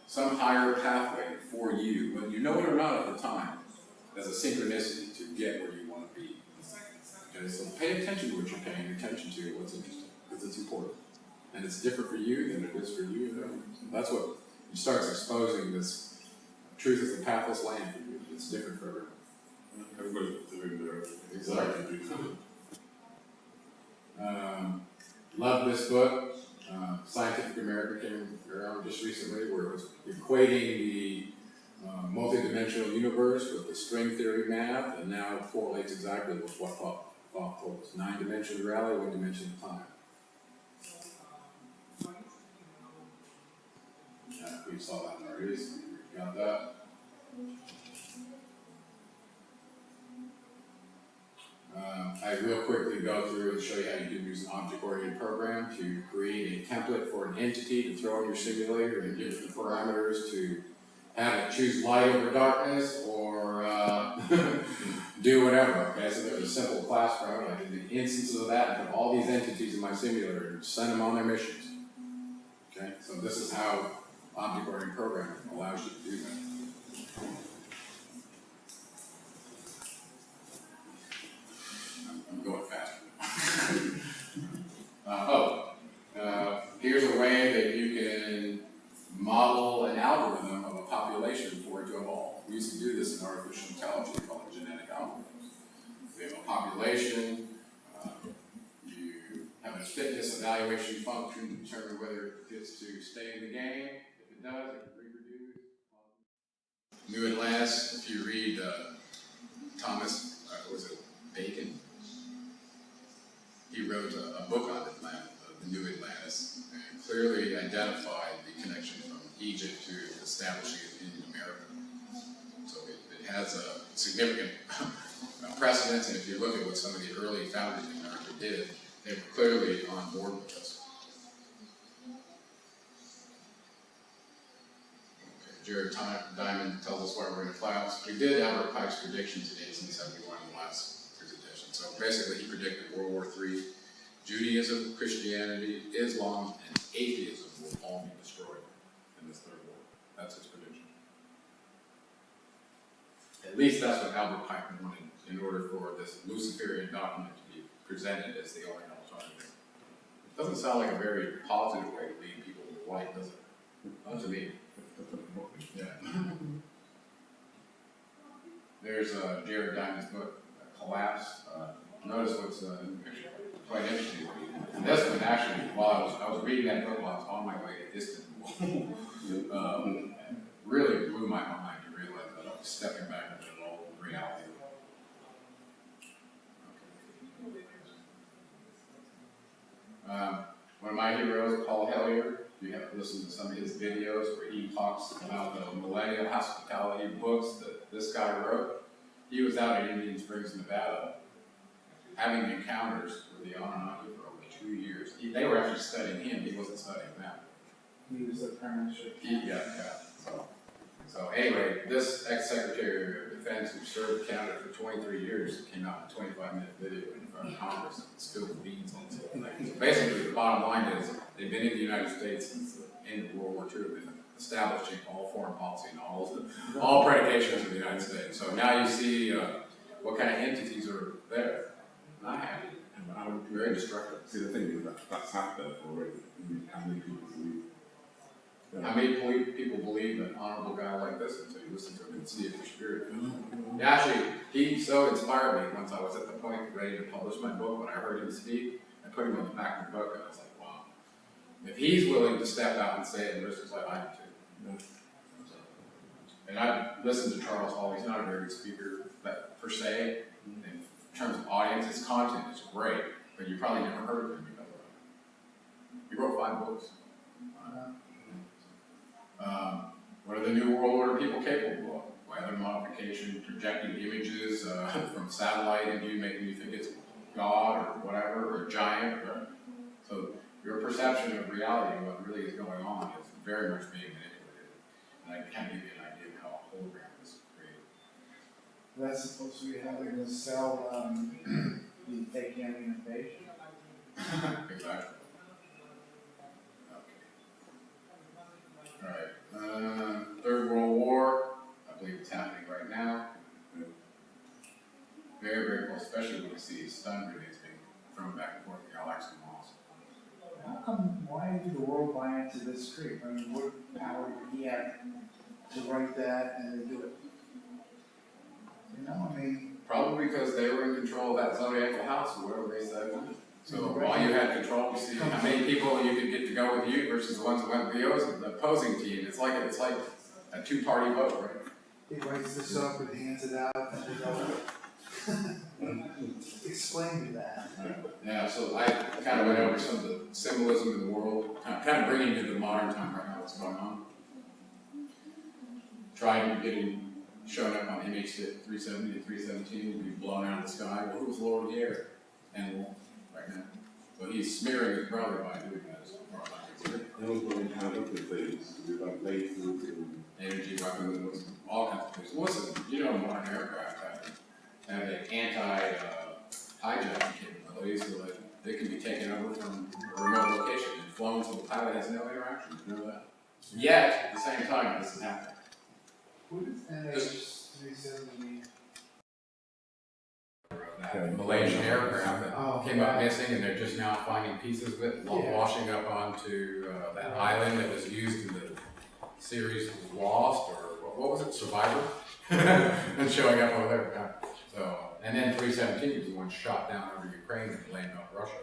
Speaker 1: some higher pathway for you, whether you know it or not at the time, as a synchronicity to get where you want to be. Okay, so pay attention to what you're paying attention to, what's interesting, because it's important. And it's different for you than it is for you. So that's what it starts exposing this truth is a pathless land for you. It's different for everyone.
Speaker 3: Everybody's doing their
Speaker 1: Exactly. Love this book. Scientific American came around just recently where it was equating the multidimensional universe with the string theory math, and now it correlates exactly with what Thoth told us. 9-dimensional reality, 1 dimension of time. We saw that already, so we got that. I real quickly go through and show you how you can use an object-oriented program to create a template for an entity to throw in your simulator and give it the parameters to have it choose light over darkness or do whatever. Okay, so there's a simple class program. I can do instances of that and put all these entities in my simulator and send them on their missions. Okay, so this is how object-oriented programming allows you to do that. I'm going faster. Here's a way that you can model an algorithm of a population for it to evolve. We used to do this in artificial intelligence called genetic algorithms. We have a population, you have a fitness evaluation function to determine whether it fits to stay in the game. If it does, it can reproduce. New Atlantis, if you read Thomas, was it Bacon? He wrote a book on the New Atlantis, and clearly identified the connection from Egypt to establishing it in America. So it has a significant precedence, and if you look at what some of the early founders in America did, they were clearly on board with this. Okay, Jared Diamond tells us why we're in a cloud. We did Albert Pike's predictions in 1871 in the last presentation. So So basically, he predicted World War III, Judaism, Christianity, Islam, and atheism will all be destroyed in this third war. That's his prediction. At least that's what Albert Pike wanted in order for this Luciferian document to be presented as the only alternative. It doesn't sound like a very positive way to lead people to light, does it? Not to me. Yeah. There's Jared Diamond's book, Collapse. Notice what's in the picture. Quite interesting. And this one actually, while I was reading that book while I was on my way to Istanbul, really blew my mind to realize that I was stepping back into the old reality. One of my heroes, Paul Hellyer, you have to listen to some of his videos where he talks about the millennial hospitality books that this guy wrote. He was out at Indian Springs, Nevada, having encounters with the Anunnaki for over 2 years. They were actually studying him, he wasn't studying them.
Speaker 2: He was a premiership.
Speaker 1: Yeah. So anyway, this ex-secretary of defense who served Canada for 23 years came out in a 25-minute video in front of Congress and spilled the beans on this whole thing. So basically, the bottom line is they've been in the United States since the end of World War II, been establishing all foreign policy and all predications of the United States. So now you see what kind of entities are there. Not happy. I'm very destructive.
Speaker 3: See, the thing is that's happened already. How many people believe?
Speaker 1: How many people believe an honorable guy like this until you listen to him and see if your spirit comes? Actually, he so inspired me once I was at the point ready to publish my book. When I heard him speak, I put him on the back of the book and I was like, wow. If he's willing to step out and say it and risk his life, I do too. And I've listened to Charles Hall. He's not a very good speaker, but per se, in terms of audience, his content is great, but you probably never heard of him because of it. He wrote 5 books. What are the New World Order people capable of? Weather modification, projecting images from satellite into you, making you think it's God or whatever, or a giant. So your perception of reality and what really is going on is very much being manipulated. And I can give you an idea of how a hologram is created.
Speaker 2: That's supposed to be how they're going to sell the fake alien invasion.
Speaker 1: Exactly. Alright, Third World War, I believe it's happening right now. Very, very close, especially when you see stun grenades being thrown back and forth in galaxy malls.
Speaker 2: Why did the world buy into this script? I mean, what power did he have to write that and then do it? You know, I mean...
Speaker 1: Probably because they were in control of that zodiacal house or whatever they said. So while you had control, you see how many people you could get to go with you versus the ones that went with the opposing team. It's like a 2-party vote, right?
Speaker 2: He writes this up and hands it out and explain to that.
Speaker 1: Yeah, so I kind of went over some of the symbolism in the world, kind of bringing it to the modern time right now, what's going on. Trying getting shown up on MH370 and 317 will be blown out of the sky. Well, who was Lord of the Air? Animal. Right now. So he's smearing his brother by doing that, so far as I'm concerned.
Speaker 3: They was going to have other things, to do like lasers and
Speaker 1: Energy weapons, all kinds of things. Listen, you know, modern aircraft have an anti-hijacking capabilities so that they can be taken over from a remote location and flown so the pilot has no interaction. You know that? Yet, at the same time, this is happening.
Speaker 2: What is NH370 mean?
Speaker 1: That Malaysian aircraft that came up missing, and they're just now finding pieces of it washing up onto that island that was used in the series Lost, or what was it, Survivor? And showing up over there. So, and then 317 was the one shot down over Ukraine and blamed off Russia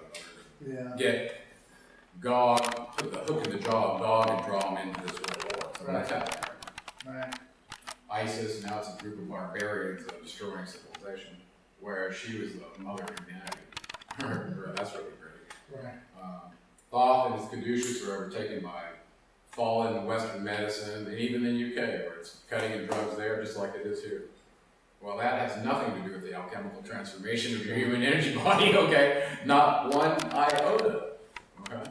Speaker 1: in order to get God, put the hook in the jaw of God and draw him into this world war. So that's happening.
Speaker 2: Right.
Speaker 1: ISIS, now it's a group of barbarians that are destroying civilization, where she was the mother of humanity. That's really great.
Speaker 2: Right.
Speaker 1: Thoth and his caduceus were overtaken by fallen Western medicine, and even in the UK, where it's cutting in drugs there just like it is here. Well, that has nothing to do with the alchemical transformation of your human energy body, okay? Not one iota, okay?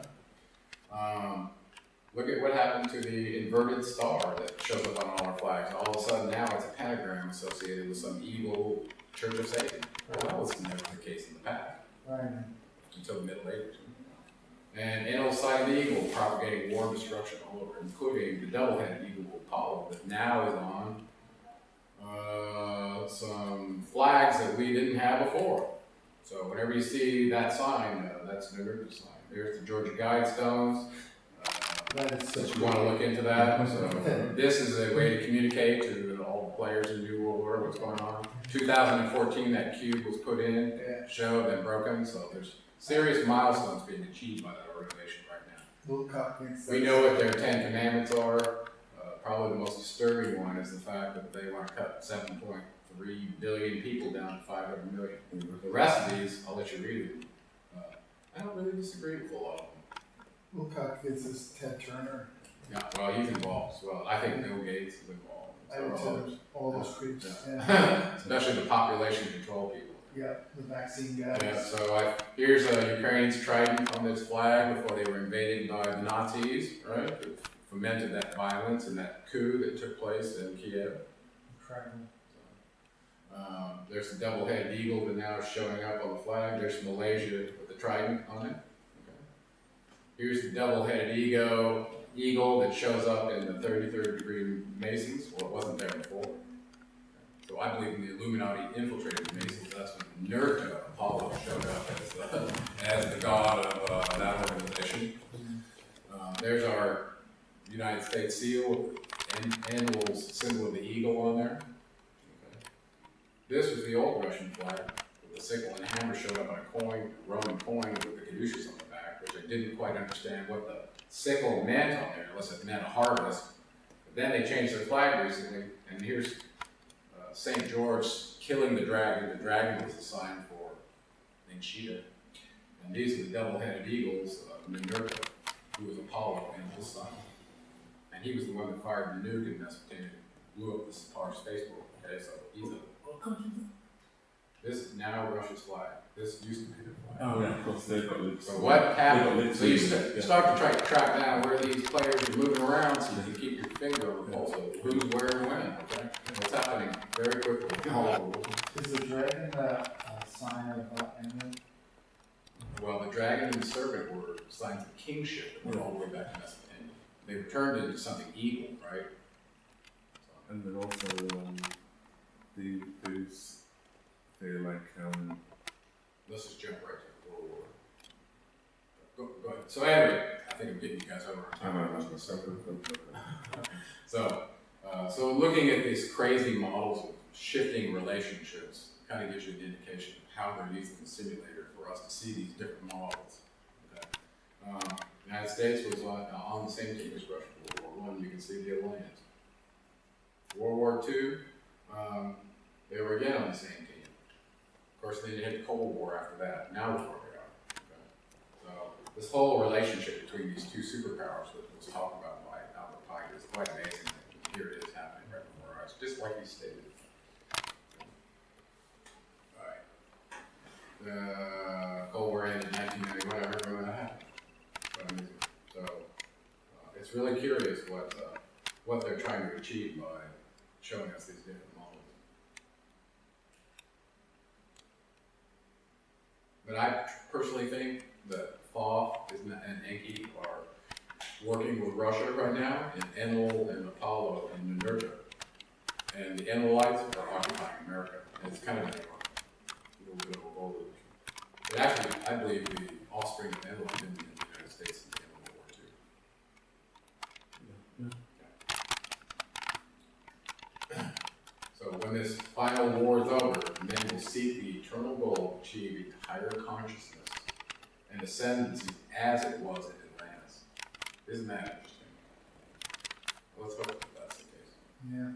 Speaker 1: Look at what happened to the inverted star that shows up on all our flags. All of a sudden now it's a pentagram associated with some evil Church of Satan. Well, that was never the case in the past
Speaker 2: Right.
Speaker 1: until the Middle Ages. And Enel's side of the eagle propagating war and destruction all over, including the double-headed eagle Apollo that now is on some flags that we didn't have before. So whenever you see that sign, that's an emergency sign. There's the Georgia Guidestones.
Speaker 2: That is
Speaker 1: Since
Speaker 2: such
Speaker 1: you want to look into that, so this is a way to communicate to all the players in the New World Order what's going on. 2014, that cube was put in,
Speaker 2: Yeah.
Speaker 1: showed, then broken, so there's serious milestones being achieved by that organization right now.
Speaker 2: Little cockpits.
Speaker 1: We know what their 10 commandments are. Probably the most disturbing one is the fact that they want to cut 7.3 billion people down to 500 million. The rest of these, I'll let you read them. I don't really disagree with a lot of them.
Speaker 2: Little cockpits is Ted Turner.
Speaker 1: Yeah, well, he's involved as well. I think Bill Gates is involved.
Speaker 2: I would say all those creeps.
Speaker 1: Yeah.
Speaker 2: Yeah.
Speaker 1: Especially the population control people.
Speaker 2: Yeah, the vaccine guys.
Speaker 1: Yeah, so here's Ukraine's trident on this flag before they were invaded by the Nazis, right? Who fomented that violence and that coup that took place in Kiev.
Speaker 2: Incredible.
Speaker 1: There's the double-headed eagle that now is showing up on the flag. There's Malaysia with the trident on it. Okay. Here's the double-headed eagle that shows up in the 33rd degree Masons. Well, it wasn't there before. So I believe when the Illuminati infiltrated the Masons, that's when Nerta, Apollo, showed up as the god of that organization. There's our United States seal, annual symbol of the eagle on there. Okay. This was the old Russian flag, with the sickle and hammer showed up on a coin, Roman coin with the caduceus on the back, which I didn't quite understand what the sickle meant on there, unless it meant a harvest. But then they changed their flag recently, and here's St. George killing the dragon. The dragon was the sign for Chechen. And these are the double-headed eagles of Minerva, who was Apollo and his son. And he was the one that fired the nuke in Mesopotamia, blew up the Star spaceport. Okay, so Itza. This is now Russia's flag. This used to be the flag.
Speaker 3: Oh, yeah, of course, they've got links.
Speaker 1: So what happened? So you
Speaker 3: Yeah.
Speaker 1: start to try to track down where these players are moving around so you can keep your finger on the pulse of who's where and when, okay? What's happening very quickly all over the world.
Speaker 2: Is the dragon a sign of Emily?
Speaker 1: Well, the dragon and the serpent were signs of kingship that were all the way back to Mesopotamia. They were turned into something evil, right?
Speaker 3: And then also, they're like,
Speaker 1: Let's just jump right to the World War. Go ahead. So anyway, I think I'm getting you guys over. So looking at these crazy models of shifting relationships kind of gives you an indication of how they're using the simulator for us to see these different models. Okay. The United States was on the same team as Russia for World War I. You can see the alliance. World War II, they were again on the same team. Of course, then you hit the Cold War after that. Now look where we are. Okay. So this whole relationship between these two superpowers that was talked about by Albert Pike is quite amazing. Here it is happening right before our eyes, just like he stated. All right. The Cold War ended in 1991. I remember when that happened. Quite amazing. So it's really curious what they're trying to achieve by showing us these different models. But I personally think that Thoth and Enki are working with Russia right now, and Enlil and Apollo and Minerva. And the Enlilites are occupying America. And it's kind of a little bit of a world. But actually, I believe the offspring of Enlil lived in the United States in the end of World War II. So when this final war is over, men will seek the eternal goal of achieving higher consciousness and ascendancy as it was in Atlantis. Isn't that interesting? Well, let's hope that that's the case.
Speaker 2: Yeah.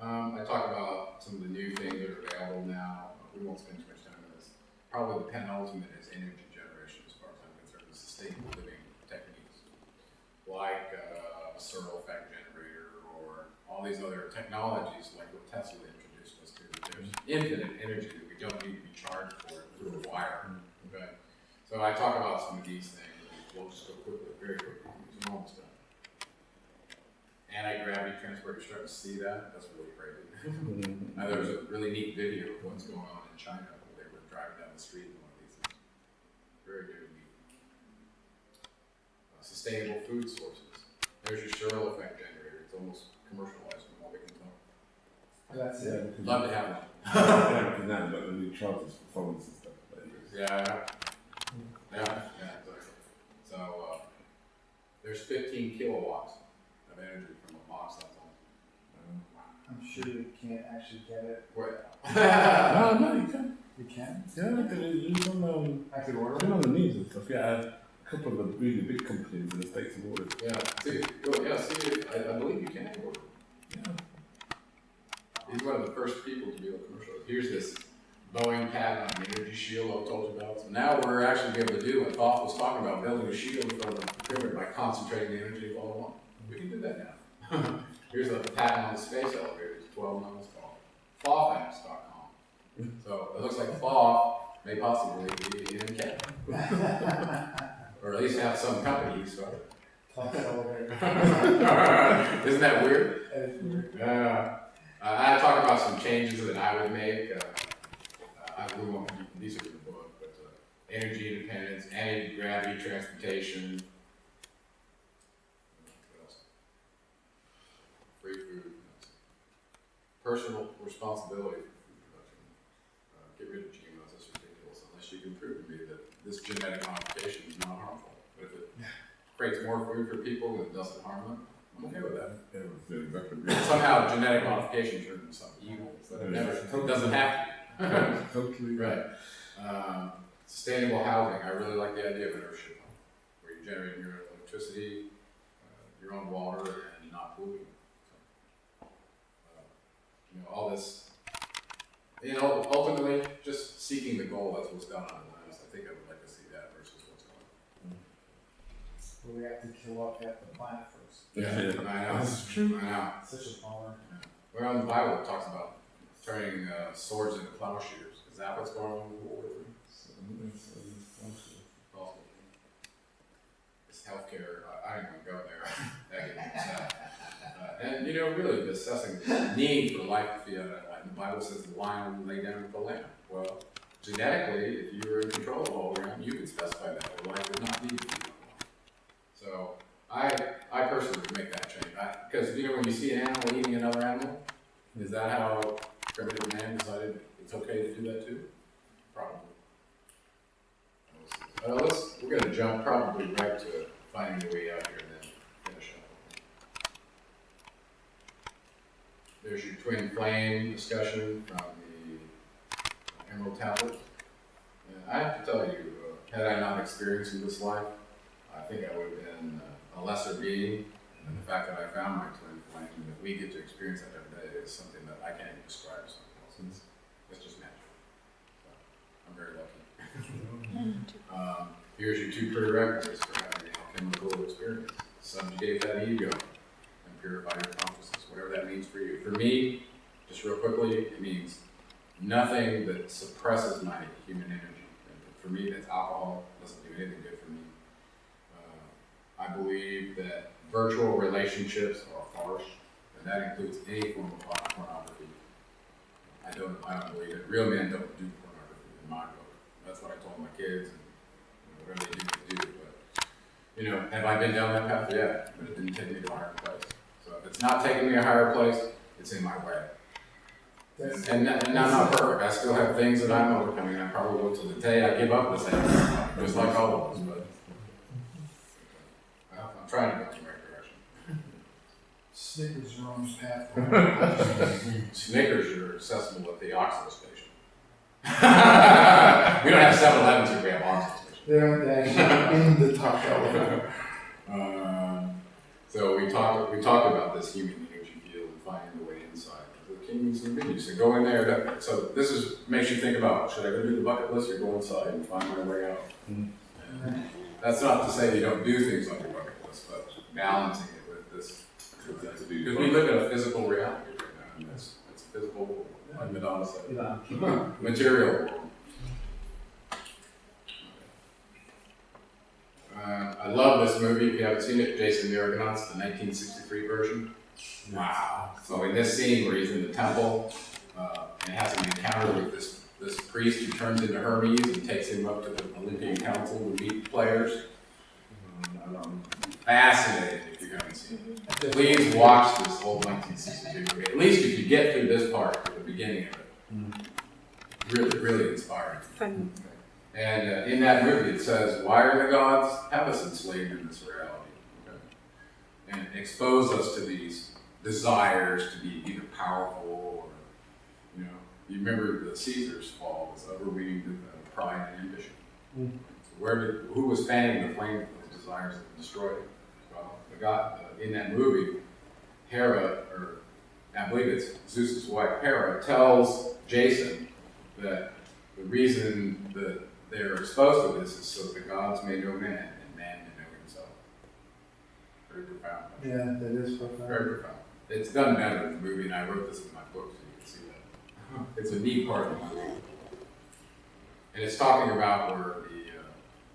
Speaker 1: I talk about some of the new things that are available now. We won't spend too much time on this. Probably the penultimate is energy generation, as far as I'm concerned, the sustainable living techniques, like a Searle effect generator or all these other technologies like what Tesla introduced us to. There's infinite energy that we don't need to be charged for through a wire. Okay? So I talk about some of these things. We'll just go quickly, very quickly. It's almost done. anti-gravity transport, you're starting to see that. That's really crazy.
Speaker 3: Mm-hmm.
Speaker 1: Now, there was a really neat video of what's going on in China where they were driving down the street in one of these things. Very, very neat. Sustainable food sources. There's your Searle effect generator. It's almost commercialized from what we can tell.
Speaker 2: That's it.
Speaker 1: Love to have one.
Speaker 3: Yeah, not but the new Trump's performance and stuff like this.
Speaker 1: Yeah, exactly. So there's 15 kilowatts of energy from a box that's on.
Speaker 2: I'm sure you can't actually get it.
Speaker 1: Where?
Speaker 3: No, you can.
Speaker 2: You can?
Speaker 3: Yeah, I can use on
Speaker 2: I could order
Speaker 3: I've been
Speaker 2: it.
Speaker 3: on the news and stuff. Yeah, a couple of the really big companies in the States have ordered.
Speaker 1: Yeah, see, I believe you can order.
Speaker 3: Yeah.
Speaker 1: He's one of the first people to be able to commercialize. Here's this Boeing patent on the energy shield I told you about. So now we're actually able to do what Thoth was talking about, building a shield from the pyramid by concentrating the energy all at once. We can do that now. Here's a patent on the space elevator. It's 12 months called Thothapps.com. So it looks like Thoth may possibly be in Canada. Or at least have some company he started.
Speaker 2: Talk elevator.
Speaker 1: Isn't that weird?
Speaker 2: That is weird.
Speaker 1: I talk about some changes that I would make. We won't, these are in the book, but energy independence, anti-gravity transportation. What else? Free food. Personal responsibility for food production. Get rid of GMOs, that's ridiculous, unless you can prove to me that this genetic modification is not harmful. But if it creates more food for people and doesn't harm them, I'm okay with that.
Speaker 3: Yeah, it was very record.
Speaker 1: Somehow genetic modification turns into something evil, but it doesn't have to.
Speaker 3: Totally.
Speaker 1: Right. Sustainable housing. I really like the idea of an earthship home, where you're generating your own electricity, your own water, and you're not polluting. So, all this. Ultimately, just seeking the goal. That's what's done on the lines. I think I would like to see that versus what's going on.
Speaker 2: But we have to kill off half the planet first.
Speaker 1: Yeah, I know.
Speaker 3: That's true.
Speaker 1: I know.
Speaker 2: Such a bummer.
Speaker 1: Well, in the Bible, it talks about turning swords into plowshares. Is that what's going on with World War III? Also, it's healthcare. I didn't want to go there. That gets me upset. And really assessing the need for life to be out of life. The Bible says the lion will lay down with the lamb. Well, genetically, if you were in control of all around, you could specify that the life would not need to be on the line. So I personally would make that change. Because when you see an animal eating another animal, is that how primitive man decided it's okay to do that too? Probably. We're going to jump probably right to finding the way out here and then finish up. There's your twin flame discussion from the Emerald Tablet. And I have to tell you, had I not experienced this life, I think I would have been a lesser being. And the fact that I found my twin flame and that we get to experience that every day is something that I can't even describe as something else. It's just natural. So, I'm very lucky. Here's your two prerequisites for having the alchemical experience. Subjugate that ego and purify your consciousness, whatever that means for you. For me, just real quickly, it means nothing that suppresses my human energy. And for me, that's alcohol. It doesn't do anything good for me. I believe that virtual relationships are harsh, and that includes any form of pornography. I don't believe it. Real men don't do pornography in my book. That's what I told my kids, and whatever they do. But have I been down that path? Yeah, but it didn't take me to a higher place. So if it's not taking me to a higher place, it's in my way. And I'm not perfect. I still have things that I'm overcoming. I probably will till the day I give up this thing, just like all of us. But I'm trying to go in the right direction.
Speaker 2: Snickers are on the path.
Speaker 1: Snickers are accessible at the Oxford station. We don't have 7-Elevens here, we have Oxford station.
Speaker 2: They're actually in the top elevator.
Speaker 1: So we talked about this human energy field and finding the way inside. The kingdoms and dominions. So go in there. So this makes you think about, should I go do the bucket list or go inside and find my way out? Mm-hmm. That's not to say you don't do things on your bucket list, but balancing it with this. Because we live in a physical reality right now. It's physical, like Madonna said, material world. I love this movie. If you haven't seen it, Jason the Argonauts, the 1963 version. Wow. So in this scene where he's in the temple, and has an encounter with this priest who turns into Hermes and takes him up to the Olympian Council to meet players. Fascinating if you haven't seen it. Please watch this whole 1962 movie. At least if you get through this part at the beginning of it. Really, really inspiring.
Speaker 5: Fun.
Speaker 1: And in that movie it says, why are the gods have us enslaved in this reality? Okay. And expose us to these desires to be either powerful or, you know, you remember the Caesar's fall was overweening pride and ambition. So who was fanning the flame of those desires that destroyed it? Well, the god in that movie, Hera, or I believe it's Zeus's wife, Hera, tells Jason that the reason that they're exposed to this is so the gods may know man and man may know himself. Very profound.
Speaker 2: Yeah, that is profound.
Speaker 1: Very profound. It's done better in the movie, and I wrote this in my book so you can see that. It's a neat part of the movie. And it's talking about where the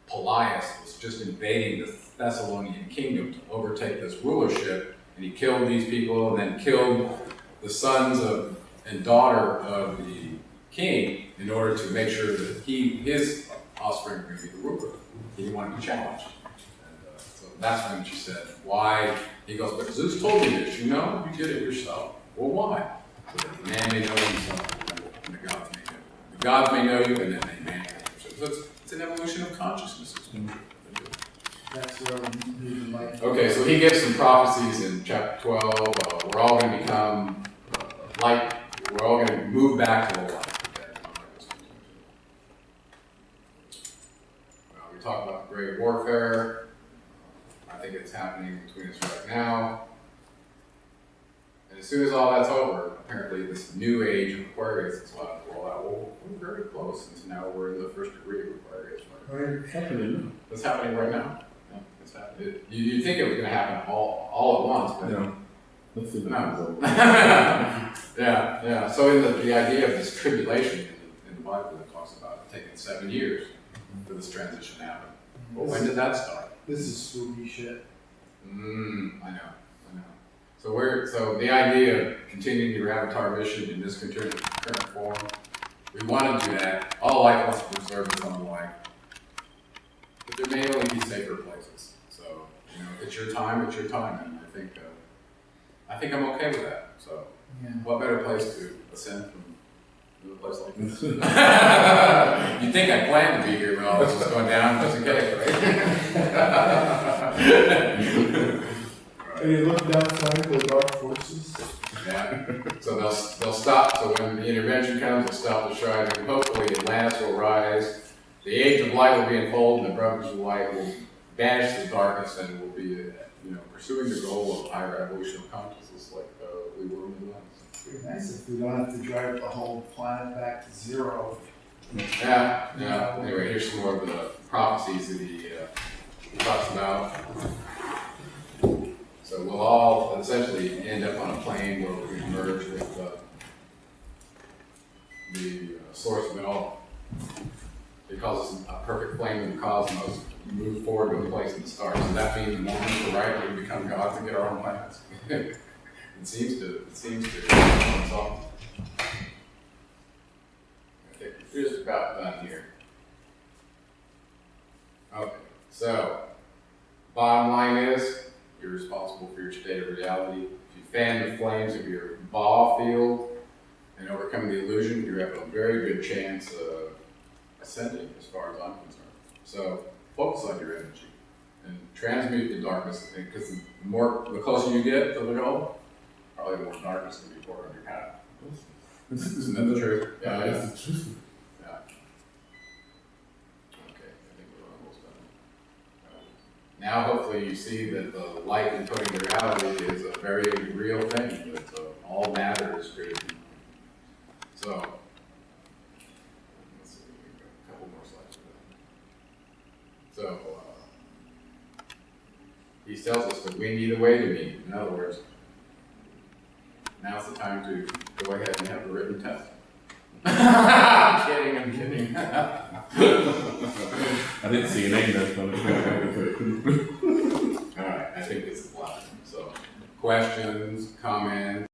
Speaker 1: Polias was just invading the Thessalonian kingdom to overtake this rulership, and he killed these people and then killed the sons of and daughter of the king in order to make sure that his offspring would be the ruler. He didn't want to be challenged. And, so that's when she said, why? He goes, but Zeus told me this, you know, you did it yourself. Well, why? So that the man may know himself and the gods may know. The gods may know you and then they may know you. So it's an evolution of consciousness.
Speaker 2: That's where we need like.
Speaker 1: Okay, so he gives some prophecies in chapter 12. We're all going to become light. We're all going to move back to the light. We talk about great warfare. I think it's happening between us right now. And as soon as all that's over, apparently this new age of Aquarius is about to roll out. Well, we're very close, since now we're in the first degree of Aquarius. Right?
Speaker 3: It's happening.
Speaker 1: It's happening right now. Yeah, it's happening. You'd think it was going to happen all at once, but
Speaker 3: No. Let's see.
Speaker 1: no. Yeah. So in the idea of this tribulation in the Bible, it talks about it taking 7 years for this transition to happen. Well, when did that start?
Speaker 2: This is spooky shit.
Speaker 1: I know. So the idea of continuing your avatar mission in this current form, we want to do that. All life wants to preserve its own life. But there may only be safer places. So, you know, if it's your time, it's your time. And I think I'm okay with that. So,
Speaker 2: Yeah.
Speaker 1: what better place to ascend from a place like this? You'd think I planned to be here when all this was going down, just in case, right?
Speaker 2: Are you looking outside for the dark forces?
Speaker 1: Yeah. So they'll stop. So when the intervention comes, they'll stop the shrine, and hopefully Atlantis will rise. The age of light will be unfolded, and the brotherhood of light will banish the darkness, and will be, pursuing the goal of higher evolution of consciousness, like we were in the last.
Speaker 2: Pretty nice if we don't have to drive the whole planet back to zero.
Speaker 1: Yeah. Anyway, here's some more of the prophecies that he talks about. So we'll all essentially end up on a plane where we merge with the source of it all. He calls us a perfect flame in the cosmos. We move forward to a place in the stars. Does that mean the moment is right we become gods and get our own planets? It seems to. So, okay, we're just about done here. Okay, so bottom line is, you're responsible for your state of reality. If you fan the flames of your ball field and overcome the illusion, you have a very good chance of ascending, as far as I'm concerned. So focus on your energy and transmute the darkness, because the closer you get to the goal, probably the more darkness can be poured on your path. Isn't that the truth? Yeah,
Speaker 3: That's the truth.
Speaker 1: Yeah. Okay, I think we're almost done. Now, hopefully, you see that the light encoding reality is a very real thing, that all matter is created. So, let's see, we've got a couple more slides for that. So, he tells us to wing either way to me. In other words, now's the time to go ahead and have a written test. I'm kidding.
Speaker 3: I didn't see your name there, so
Speaker 1: Alright, I think this is the last one. So, questions, comments?